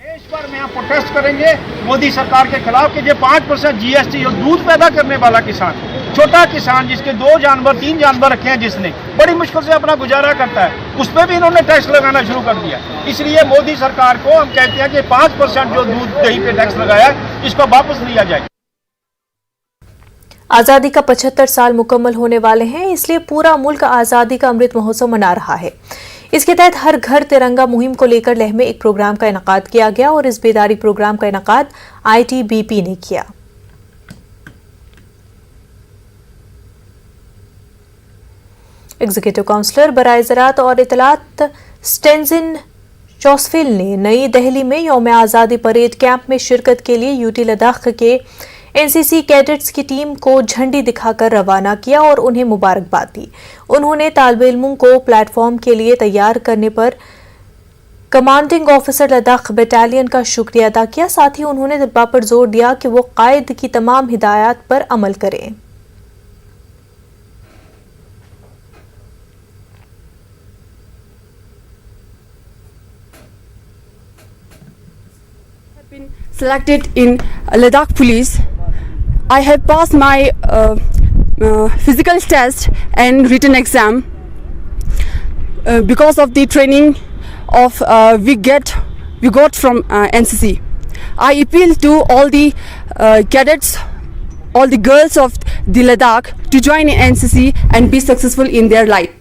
देश भर में यहाँ प्रोटेस्ट करेंगे मोदी सरकार के खिलाफ कि ये 5% GST जो दूध पैदा करने वाला किसान, छोटा किसान जिसके 2 जानवर 3 जानवर रखे हैं, जिसने बड़ी मुश्किल से अपना गुजारा करता है, उस पर भी इन्होंने टैक्स लगाना शुरू कर दिया। इसलिए मोदी सरकार को हम कहते हैं कि 5% जो दूध दही पे टैक्स लगाया है इसको वापस लिया जाए। आज़ादी का 75 साल मुकम्मल होने वाले हैं, इसलिए पूरा मुल्क आज़ादी का अमृत महोत्सव मना रहा है। इसके तहत हर घर तिरंगा मुहिम को लेकर लेह में एक प्रोग्राम का इनेकाद किया गया और इस बेदारी प्रोग्राम का इनेकाद ITBP ने किया। एग्जीक्यूटिव काउंसलर बराए ज़राअत और इतलात स्टेंजिन चौसफिल ने नई दिल्ली में यौम आज़ादी परेड कैंप में शिरकत के लिए यूटी लद्दाख के NCC कैडेट्स की टीम को झंडी दिखाकर रवाना किया और उन्हें मुबारकबाद दी। उन्होंने तालिब इल्मों को प्लेटफॉर्म के लिए तैयार करने पर कमांडिंग ऑफिसर लद्दाख बटालियन का शुक्रिया अदा किया। साथ ही उन्होंने तलबा पर जोर दिया कि वो कायद की तमाम हिदायत पर अमल करें। selected in Ladakh Police. I have passed my physical test and written exam because of the training of we got from NCC. I appeal to all the cadets, all the girls of the Ladakh to join in NCC and be successful in their life.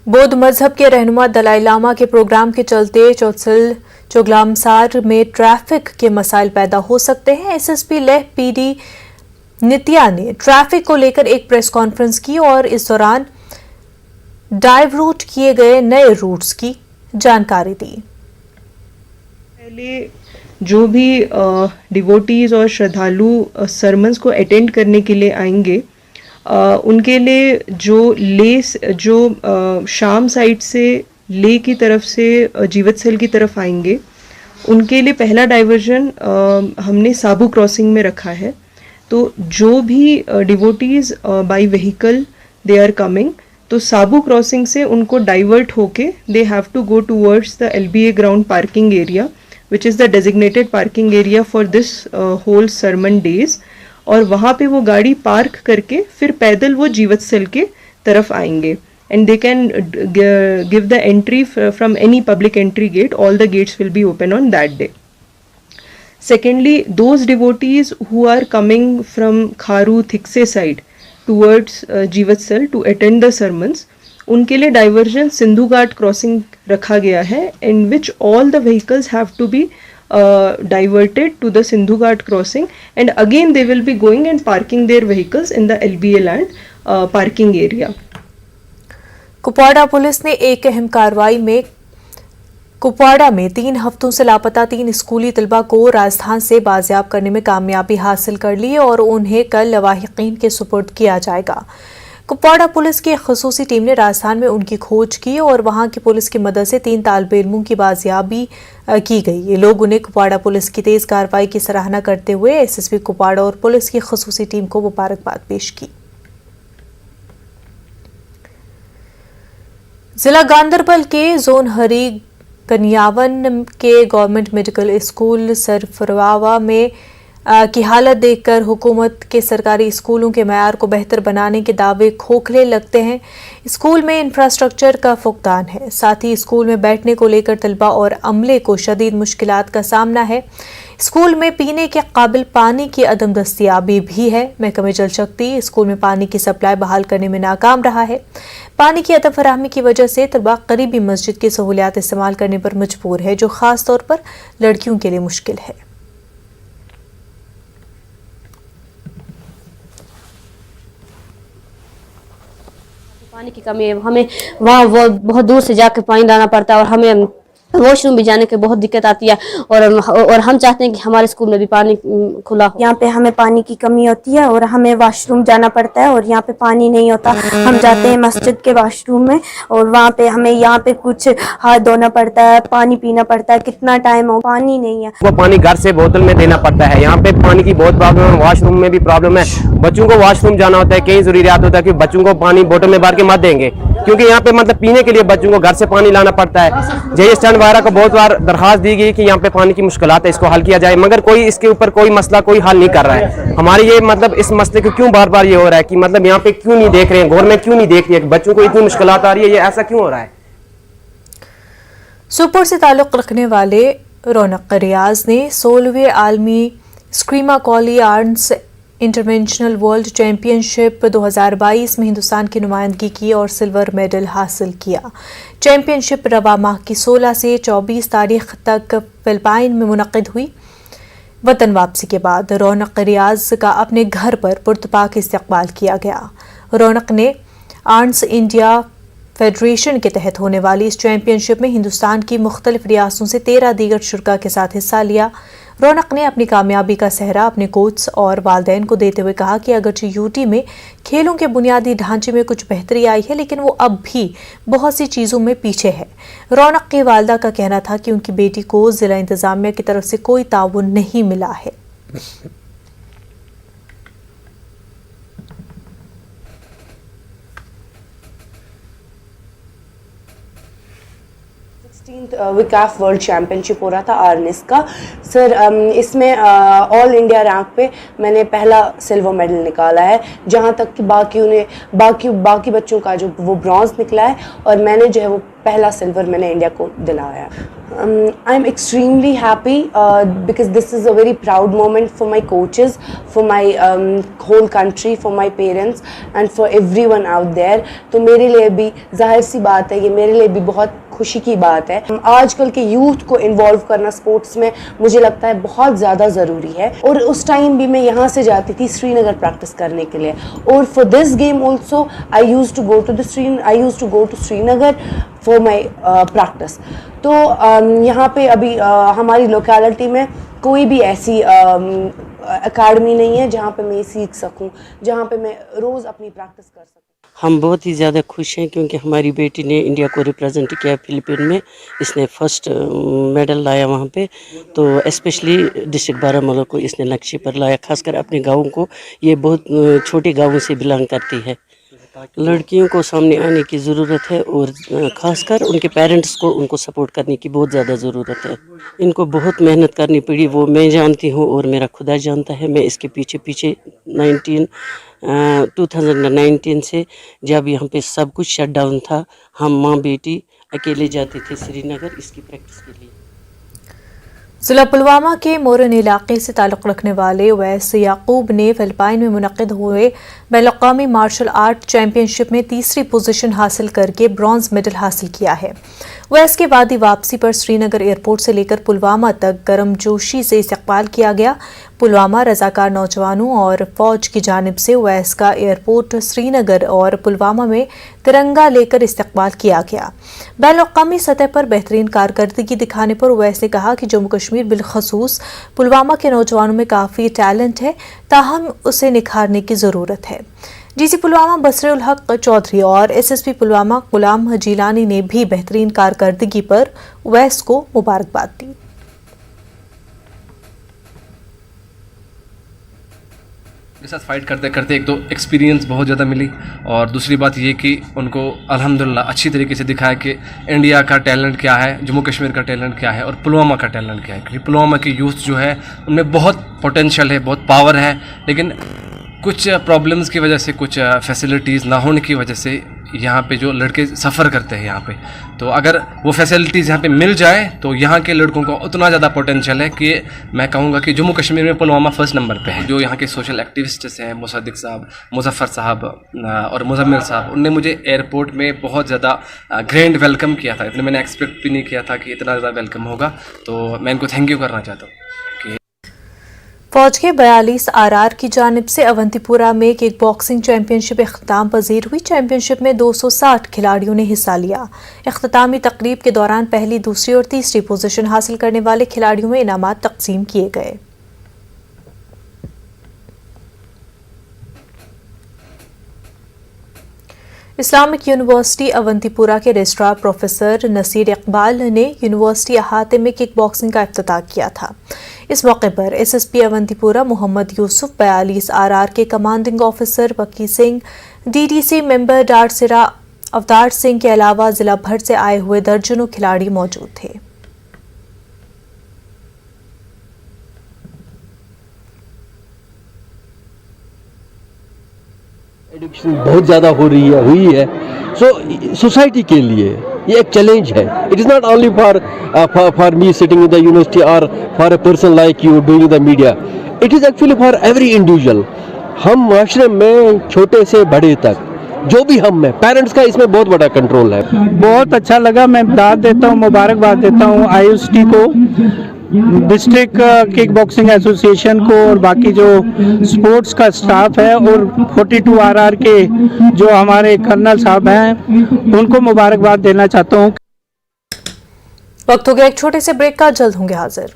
बौद्ध मजहब के रहनुमा दलाई लामा के programme के चलते चौथल चोगलामसार में traffic के मसाइल पैदा हो सकते हैं। एसएसपी लेह पीडी नित्या ने ट्रैफिक को लेकर एक प्रेस कॉन्फ्रेंस की और इस दौरान डाइवर्ट किए गए नए रूट्स की जानकारी दी। पहले जो भी डिवोटीज और श्रद्धालु सरमन्स को अटेंड करने के लिए आएंगे, उनके लिए जो शाम साइड से ले की तरफ से जीवत्सल की तरफ आएंगे, उनके लिए पहला डाइवर्जन हमने साबू क्रॉसिंग में रखा है। तो जो भी devotees by vehicle they are coming, तो साबू क्रॉसिंग से उनको डाइवर्ट होके they have to go towards the LBA ground parking area, which is the designated parking area for this whole sermon days. और वहाँ पे वो गाड़ी पार्क करके फिर पैदल वो जीवत्सल के तरफ आएंगे and they can give the entry from any public entry gate. All the gates will be open on that day. Secondly, those devotees who are coming from Kharu Thiksey side towards Jivetsal to attend the sermons, उनके लिए diversion Sindhu Ghat crossing रखा गया है, in which all the vehicles have to be diverted to the Sindhu Ghat crossing, and again they will be going and parking their vehicles in the LBA land parking area. Kupwara police ने एक अहम कार्रवाई में कुपवाड़ा में 3 हफ्तों से लापता 3 स्कूली तलबा को राजस्थान से बाजियाब करने में कामयाबी हासिल कर ली और उन्हें कल लवाहिकीन के सुपुर्द किया जाएगा। कुपवाड़ा पुलिस की एक खसूसी टीम ने राजस्थान में उनकी खोज की और वहां की पुलिस की मदद से 3 तालिबे इल्मों की बाजियाबी की गई। ये लोग उन्हें कुपवाड़ा पुलिस की तेज कार्रवाई की सराहना करते हुए एसएसपी कुपवाड़ा और पुलिस की खसूसी टीम को मुबारकबाद पेश की। जिला गांदरबल के जोन हरी कन्यावन के गवर्नमेंट मेडिकल स्कूल सरफरावा में की हालत देखकर हुकूमत के सरकारी स्कूलों के मयार को बेहतर बनाने के दावे खोखले लगते हैं। स्कूल में इंफ्रास्ट्रक्चर का फुकदान है, साथ ही स्कूल में बैठने को लेकर तलबा और अमले को शदीद मुश्किलात का सामना है। स्कूल में पीने के काबिल पानी की अदम दस्तियाबी भी है। महकमे जल शक्ति स्कूल में पानी की सप्लाई बहाल करने में नाकाम रहा है। पानी की अदम फराहमी की वजह से तलबा करीबी मस्जिद की सहूलियात इस्तेमाल करने पर मजबूर है, जो खास तौर पर लड़कियों के लिए मुश्किल है। पानी की कमी है, हमें वहाँ वो बहुत दूर से जाकर पानी लाना पड़ता है और हमें वॉशरूम भी जाने की बहुत दिक्कत आती है और हम चाहते हैं कि हमारे स्कूल में भी पानी खुला हो। यहाँ पे हमें पानी की कमी होती है और हमें वॉशरूम जाना पड़ता है और यहाँ पे पानी नहीं होता। हम जाते हैं मस्जिद के वॉशरूम में और वहाँ पे हमें यहाँ पे कुछ हाथ धोना पड़ता है, पानी पीना पड़ता है, कितना टाइम हो पानी नहीं है। वो पानी घर से बोतल में देना पड़ता है। यहाँ पे पानी की बहुत प्रॉब्लम है, वॉशरूम में भी प्रॉब्लम है। बच्चों को वॉशरूम जाना होता है, कई जरूरियात होता है कि बच्चों को पानी बोतल में भर के मत देंगे, क्योंकि यहाँ पे मतलब पीने के लिए बच्चों को घर से पानी लाना पड़ता है। जे स्टैंड वगैरह को बहुत बार दरखास्त दी गई कि यहाँ पे पानी की मुश्किलात है, इसको हल किया जाए, मगर कोई इसके ऊपर कोई मसला कोई हल नहीं कर रहा है। हमारे ये मतलब इस मसले को क्यों बार बार ये हो रहा है कि मतलब यहाँ पे क्यों नहीं देख रहे हैं, गवर्नमेंट क्यों नहीं देख रही है कि बच्चों को इतनी मुश्किलात आ रही है, ये ऐसा क्यों हो रहा है। सुपर से ताल्लुक रखने वाले रौनक रियाज ने 16वें आलमी स्क्रीमा कॉली आर्ट्स इंटरनेशनल वर्ल्ड चैंपियनशिप 2022 में हिंदुस्तान की नुमाइंदगी की और सिल्वर मेडल हासिल किया। चैंपियनशिप रवा माह की 16 से 24 तारीख तक फिलिपाइन में मुनक़िद हुई। वतन वापसी के बाद रौनक रियाज का अपने घर पर पुरतपाक इस्तकबाल किया गया। रौनक ने आर्ट्स इंडिया फेडरेशन के तहत होने वाली इस चैंपियनशिप में हिंदुस्तान की मुख्तलिफ रियासतों से 13 दीगर शुरा के साथ हिस्सा लिया। रौनक ने अपनी कामयाबी का सहरा अपने कोच और वालदैन को देते हुए कहा कि अगरचे यूटी में खेलों के बुनियादी ढांचे में कुछ बेहतरी आई है, लेकिन वो अब भी बहुत सी चीज़ों में पीछे है। रौनक की वालदा का कहना था कि उनकी बेटी को जिला इंतजामिया की तरफ से कोई ताउन नहीं मिला है। विकाफ वर्ल्ड चैंपियनशिप हो रहा था आर्निस का। सर इसमें ऑल इंडिया रैंक पे मैंने पहला सिल्वर मेडल निकाला है, जहाँ तक कि बाकी बच्चों का जो वो ब्रॉन्ज निकला है और मैंने जो है वो पहला सिल्वर मैंने इंडिया को दिलाया है। I am extremely happy because this is a very proud moment for my coaches, for my whole country, for my parents and for everyone out there। तो मेरे लिए भी जाहिर सी बात है, ये मेरे लिए भी बहुत खुशी की बात है। आजकल के यूथ को इन्वॉल्व करना स्पोर्ट्स में मुझे लगता है बहुत ज़्यादा ज़रूरी है। और उस टाइम भी मैं यहाँ से जाती थी श्रीनगर प्रैक्टिस करने के लिए, और for this game also I use to go to Srinagar for my practice. तो यहाँ पे अभी हमारी लोकेलिटी में कोई भी ऐसी अकेडमी नहीं है जहाँ पे मैं सीख सकूँ, जहाँ पे मैं रोज़ अपनी प्रैक्टिस कर सकूँ। हम बहुत ही ज़्यादा खुश हैं क्योंकि हमारी बेटी ने इंडिया को रिप्रेजेंट किया फिलीपीन में, इसने फर्स्ट मेडल लाया वहाँ पे। तो स्पेशली डिस्ट्रिक्ट बारामूला को इसने नक्शे पर लाया, खासकर अपने गाँव को। ये बहुत छोटे गाँवों से बिलोंग करती है। लड़कियों को सामने आने की ज़रूरत है और ख़ासकर उनके पेरेंट्स को उनको सपोर्ट करने की बहुत ज़्यादा ज़रूरत है। इनको बहुत मेहनत करनी पड़ी, वो मैं जानती हूँ और मेरा खुदा जानता है। मैं इसके पीछे 2019 से जब यहाँ पे सब कुछ शट डाउन था, हम माँ बेटी अकेले जाते थे श्रीनगर इसकी प्रैक्टिस के लिए। जिला पुलवामा के मोरन इलाके से ताल्लुक़ रखने वाले उवैस याकूब ने फिलिपाइन में मुनक़िद हुए बैनुल-अक़वामी मार्शल आर्ट चैम्पियनशिप में तीसरी पोजीशन हासिल करके ब्रॉन्ज मेडल हासिल किया है। उवैस के वादी वापसी पर श्रीनगर एयरपोर्ट से लेकर पुलवामा तक गर्मजोशी से इस्तकबाल किया गया। पुलवामा रजाकार नौजवानों और फौज की जानिब से उवैस का एयरपोर्ट श्रीनगर और पुलवामा में तिरंगा लेकर इस्तकबाल किया गया। बैनुल-अक़वामी सतह पर बेहतरीन कारकर्दगी दिखाने पर उवैस ने कहा कि जम्मू कश्मीर बिलखसूस पुलवामा के नौजवानों में काफ़ी टैलेंट है, ताहम उसे निखारने की ज़रूरत है। डीसी पुलवामा बसरुल हक चौधरी और एसएसपी पुलवामा गुलाम जीलानी ने भी बेहतरीन कारकर्दगी पर उवैस को मुबारकबाद दी। के साथ फाइट करते करते एक तो एक्सपीरियंस बहुत ज़्यादा मिली, और दूसरी बात ये कि उनको अल्हम्दुलिल्लाह अच्छी तरीके से दिखाया कि इंडिया का टैलेंट क्या है, जम्मू कश्मीर का टैलेंट क्या है और पुलवामा का टैलेंट क्या है। क्योंकि पुलवामा की यूथ जो है उनमें बहुत पोटेंशियल है, बहुत पावर है, लेकिन कुछ प्रॉब्लम्स की वजह से, कुछ फैसिलिटीज़ ना होने की वजह से यहाँ पे जो लड़के सफ़र करते हैं यहाँ पे, तो अगर वो फैसिलिटीज़ यहाँ पे मिल जाए तो यहाँ के लड़कों को उतना ज़्यादा पोटेंशियल है कि मैं कहूँगा कि जम्मू कश्मीर में पुलवामा फर्स्ट नंबर पे है। जो यहाँ के सोशल एक्टिविस्ट्स हैं, मुसद्दिक साहब, मुजफ्फर साहब और मुजम्मिल साहब, उनने मुझे एयरपोर्ट में बहुत ज़्यादा ग्रैंड वेलकम किया था। इतने मैंने एक्सपेक्ट भी नहीं किया था कि इतना ज़्यादा वेलकम होगा, तो मैं इनको थैंक यू करना चाहता हूँ। फौज के 42 आरआर की जानिब से अवंतीपुरा में किक बॉक्सिंग चैंपियनशिप इख्तिताम पजीर हुई। चैंपियनशिप में 260 खिलाड़ियों ने हिस्सा लिया। इख्तितामी तकरीब के दौरान पहली, दूसरी और तीसरी पोजीशन हासिल करने वाले खिलाड़ियों में इनामात तकसीम किए गए। इस्लामिक यूनिवर्सिटी अवंतीपुरा के रजिस्ट्रार प्रोफेसर नसीर इकबाल ने यूनिवर्सिटी अहाते में किक बॉक्सिंग का इफ्तिताह किया था। इस मौके पर एसएसपी अवंतीपुरा मोहम्मद यूसुफ, 42 आरआर के commanding officer Vicky Singh, DDC member डारसिरा अवतार सिंह के अलावा जिला भर से आए हुए दर्जनों खिलाड़ी मौजूद थे। एडुकेशन बहुत ज़्यादा हुई है, सो सोसाइटी के लिए ये एक चैलेंज है। It is not only for me sitting in the university और for a person like you doing the media, it is actually for every individual. हम माशरे में छोटे से बड़े तक जो भी हम हैं, पेरेंट्स का इसमें बहुत बड़ा कंट्रोल है। बहुत अच्छा लगा, मैं दाद देता हूँ, मुबारकबाद देता हूँ आईयूएसटी को, डिस्ट्रिक्ट किक बॉक्सिंग एसोसिएशन को और बाकी जो स्पोर्ट्स का स्टाफ है, और 42 आरआर के जो हमारे कर्नल साहब हैं उनको मुबारकबाद देना चाहता हूँ। वक्त हो गया एक छोटे से ब्रेक का, जल्द होंगे हाजिर।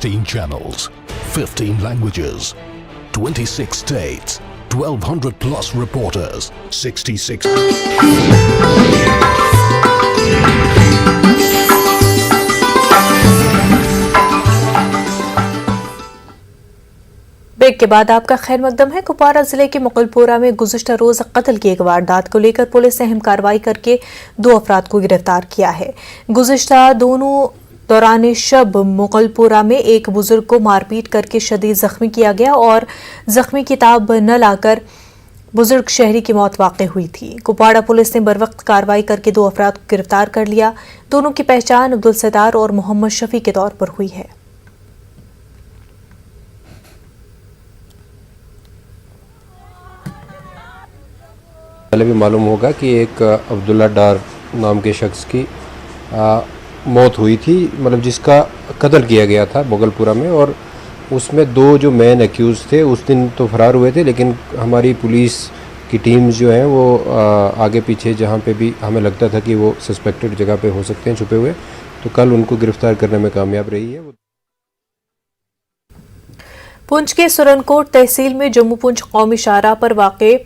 16 channels, 15 languages, 26 states, 1200 plus reporters, 66 break के बाद आपका खैर मकदम है। कुपवारा जिले के मुगलपुरा में गुज़िश्ता रोज कत्ल की एक वारदात को लेकर पुलिस ने अहम कार्रवाई करके 2 अफराद को गिरफ्तार किया है। गुज़िश्ता दोनों दौरान शब मुगलपुरा में एक बुजुर्ग को मारपीट करके शदीद जख्मी किया गया और जख्मी किताब न लाकर बुजुर्ग शहरी की मौत वाक़ई हुई थी। कुपवाड़ा पुलिस ने बरवक्त कार्रवाई करके 2 अफराद को गिरफ्तार कर लिया। दोनों की पहचान अब्दुल सत्तार और मोहम्मद शफी के तौर पर हुई है। पहले भी मालूम होगा कि एक अब्दुल्ला डार नाम के शख्स की मौत हुई थी, मतलब जिसका कत्ल किया गया था मुगलपुरा में, और उसमें 2 जो मेन एक्यूज़ थे उस दिन तो फरार हुए थे, लेकिन हमारी पुलिस की टीम्स जो हैं वो आगे पीछे जहाँ पे भी हमें लगता था कि वो सस्पेक्टेड जगह पे हो सकते हैं छुपे हुए, तो कल उनको गिरफ्तार करने में कामयाब रही है। पुंछ के सुरनकोट तहसील में जम्मू पुंछ कौमी शाहराह पर वाक़े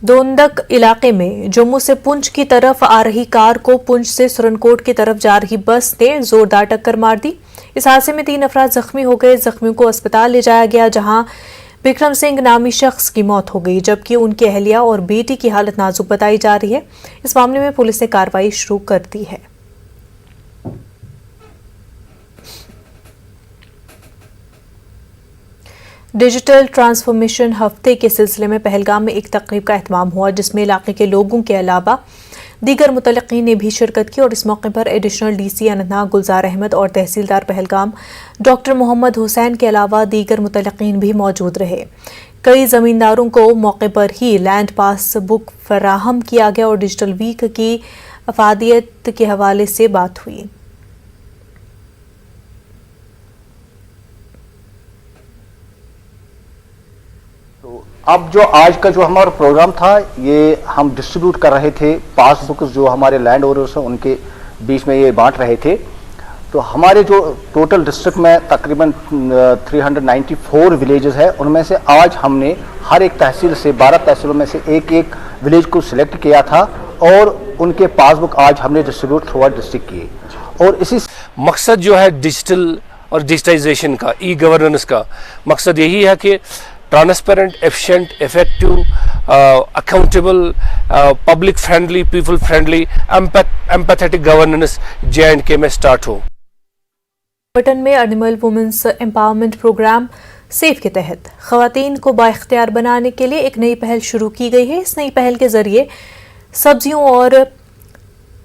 दोंदक इलाके में जम्मू से पुंछ की तरफ आ रही कार को पुंछ से सुरनकोट की तरफ जा रही बस ने जोरदार टक्कर मार दी। इस हादसे में 3 अफराद जख्मी हो गए। जख्मियों को अस्पताल ले जाया गया, जहां विक्रम सिंह नामी शख्स की मौत हो गई, जबकि उनकी अहलिया और बेटी की हालत नाजुक बताई जा रही है। इस मामले में पुलिस ने कार्रवाई शुरू कर दी है। डिजिटल ट्रांसफॉर्मेशन हफ्ते के सिलसिले में पहलगाम में एक तकरीब का एहतमाम हुआ, जिसमें इलाके के लोगों के अलावा दीगर मुतल्लिकीन ने भी शिरकत की और इस मौके पर एडिशनल डीसी अनंतनाग गुलजार अहमद और तहसीलदार पहलगाम डॉक्टर मोहम्मद हुसैन के अलावा दीगर मुतल्लिकीन भी मौजूद रहे। कई ज़मींदारों को मौके पर ही लैंड पास बुक फराहम किया गया और डिजिटल वीक की अफादियत के हवाले से बात हुई। अब जो आज का जो हमारा प्रोग्राम था, ये हम डिस्ट्रीब्यूट कर रहे थे पासबुक जो हमारे लैंड ओनर्स हैं उनके बीच में ये बांट रहे थे। तो हमारे जो टोटल डिस्ट्रिक्ट में तकरीबन 394 विलेजेस है, उनमें से आज हमने हर एक तहसील से 12 तहसीलों में से एक विलेज को सिलेक्ट किया था और उनके पासबुक आज हमने डिस्ट्रीब्यूट थ्रू आउट डिस्ट्रिक्ट किए। और इसी मकसद जो है डिजिटल और डिजिटाइजेशन का, ई गवर्नेंस का मकसद यही है कि transparent, efficient, effective, accountable, public friendly, people friendly, empathetic governance J&K में स्टार्ट हो। पटन में animal women's empowerment programme safe के तहत खवातीन को बाइख्तियार बनाने के लिए एक नई पहल शुरू की गई है। इस नई पहल के जरिए सब्जियों और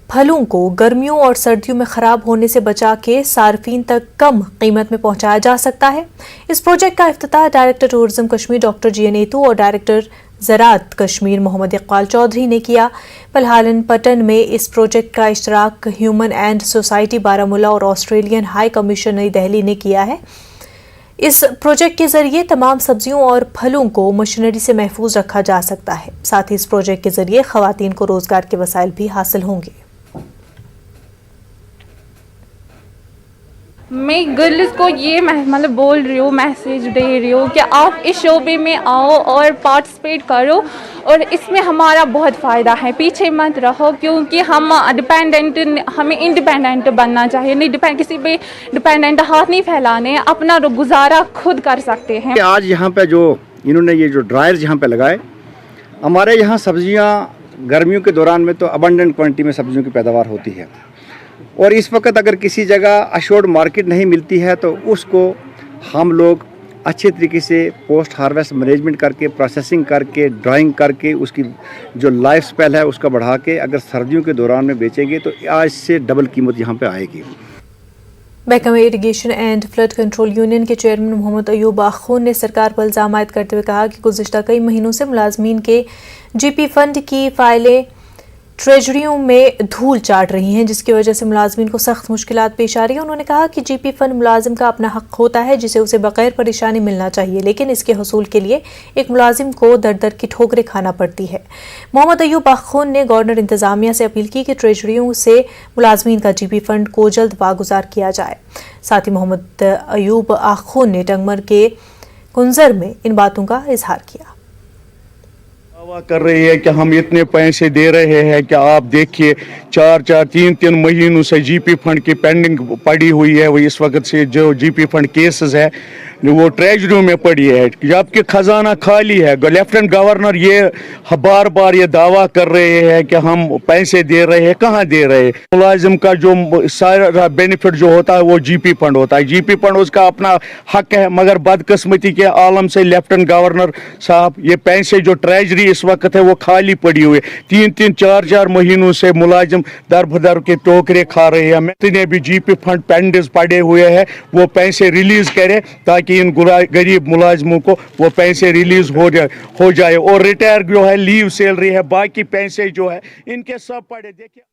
फलों को गर्मियों और सर्दियों में खराब होने से बचा के सार्फिन तक कम कीमत में पहुंचाया जा सकता है। इस प्रोजेक्ट का इफ्तिताह director tourism Kashmir doctor G.N. नेतू और डायरेक्टर ज़राअत कश्मीर मोहम्मद इकबाल चौधरी ने किया। फिलहाल पटन में इस प्रोजेक्ट का इश्तराक ह्यूमन एंड सोसाइटी बारामूला और ऑस्ट्रेलियन हाई कमीशन नई दिल्ली ने किया है। इस प्रोजेक्ट के जरिए तमाम सब्जियों और फलों को मशीनरी से महफूज रखा जा सकता है। साथ ही इस प्रोजेक्ट के जरिए खवातीन को रोजगार के वसाइल भी हासिल होंगे। मैं गर्ल्स को ये मतलब बोल रही हूँ, मैसेज दे रही हूँ कि आप इस शोबे में आओ और पार्टिसिपेट करो और इसमें हमारा बहुत फ़ायदा है। पीछे मत रहो, क्योंकि हम हमें इंडिपेंडेंट बनना चाहिए। नहीं किसी पे डिपेंडेंट हाथ नहीं फैलाने, अपना गुजारा खुद कर सकते हैं। आज यहाँ पे जो इन्होंने ये जो ड्रायर्स यहाँ पे लगाए, हमारे यहाँ सब्जियाँ गर्मियों के दौरान में तो अबंडेंट क्वांटिटी में सब्जियों की पैदावार होती है और इस वक्त अगर किसी जगह अश्योर्ड मार्केट नहीं मिलती है तो उसको हम लोग अच्छे तरीके से पोस्ट हार्वेस्ट मैनेजमेंट करके, प्रोसेसिंग करके, ड्राइंग करके उसकी जो लाइफ स्पेल है उसका बढ़ा के अगर सर्दियों के दौरान में बेचेंगे तो आज से डबल कीमत यहाँ पे आएगी। महकमा irrigation and flood control union के चेयरमैन मोहम्मद अयूब आखून ने सरकार पर इल्जाम आयद करते हुए कहा कि गुज़िश्ता कई महीनों से मुलाजमीन के GP फंड की फाइलें ट्रेजरियों में धूल चाट रही हैं, जिसकी वजह से मुलाजमीन को सख्त मुश्किलात पेश आ रही हैं। उन्होंने कहा कि जीपी फंड मुलाजिम का अपना हक होता है जिसे उसे बगैर परेशानी मिलना चाहिए, लेकिन इसके हसूल के लिए एक मुलाजिम को दर दर की ठोकरें खाना पड़ती है। मोहम्मद अयूब आखून ने गवर्नर इंतजामिया से अपील की कि ट्रेजरियों से मुलाजमीन का जीपी फंड को जल्द वागुजार किया जाए। साथ ही मोहम्मद अयूब आखून ने टंगमर के कुंजर में इन बातों का इजहार किया। दावा कर रही है कि हम इतने पैसे दे रहे हैं कि आप देखिए 3 महीनों से जीपी फंड की पेंडिंग पड़ी हुई है। वो इस वक्त से जो जीपी फंड केसेस है वो ट्रेजरियों में पड़ी है, जबकि खजाना खाली है। लेफ्टिनेंट गवर्नर ये बार बार ये दावा कर रहे हैं कि हम पैसे दे रहे हैं, कहाँ दे रहे हैं। मुलाजिम का जो सारा बेनिफिट जो होता है वो जीपी फंड होता है, जीपी फंड उसका अपना हक है। मगर बदकिस्मती के आलम से लेफ्टिनेंट गवर्नर साहब ये पैसे जो ट्रेजरी इस वक्त है वो खाली पड़ी हुई है। 3-4 महीनों से मुलाजिम दर बदर के टोकरे खा रहे हैं। जितने भी जीपी फंड पेंडिंग पड़े हुए हैं वो पैसे रिलीज करे ताकि इन गरीब मुलाजिमों को वो पैसे रिलीज हो जाए और रिटायर जो है लीव सैलरी है बाकी पैसे जो है इनके सब पड़े। देखिए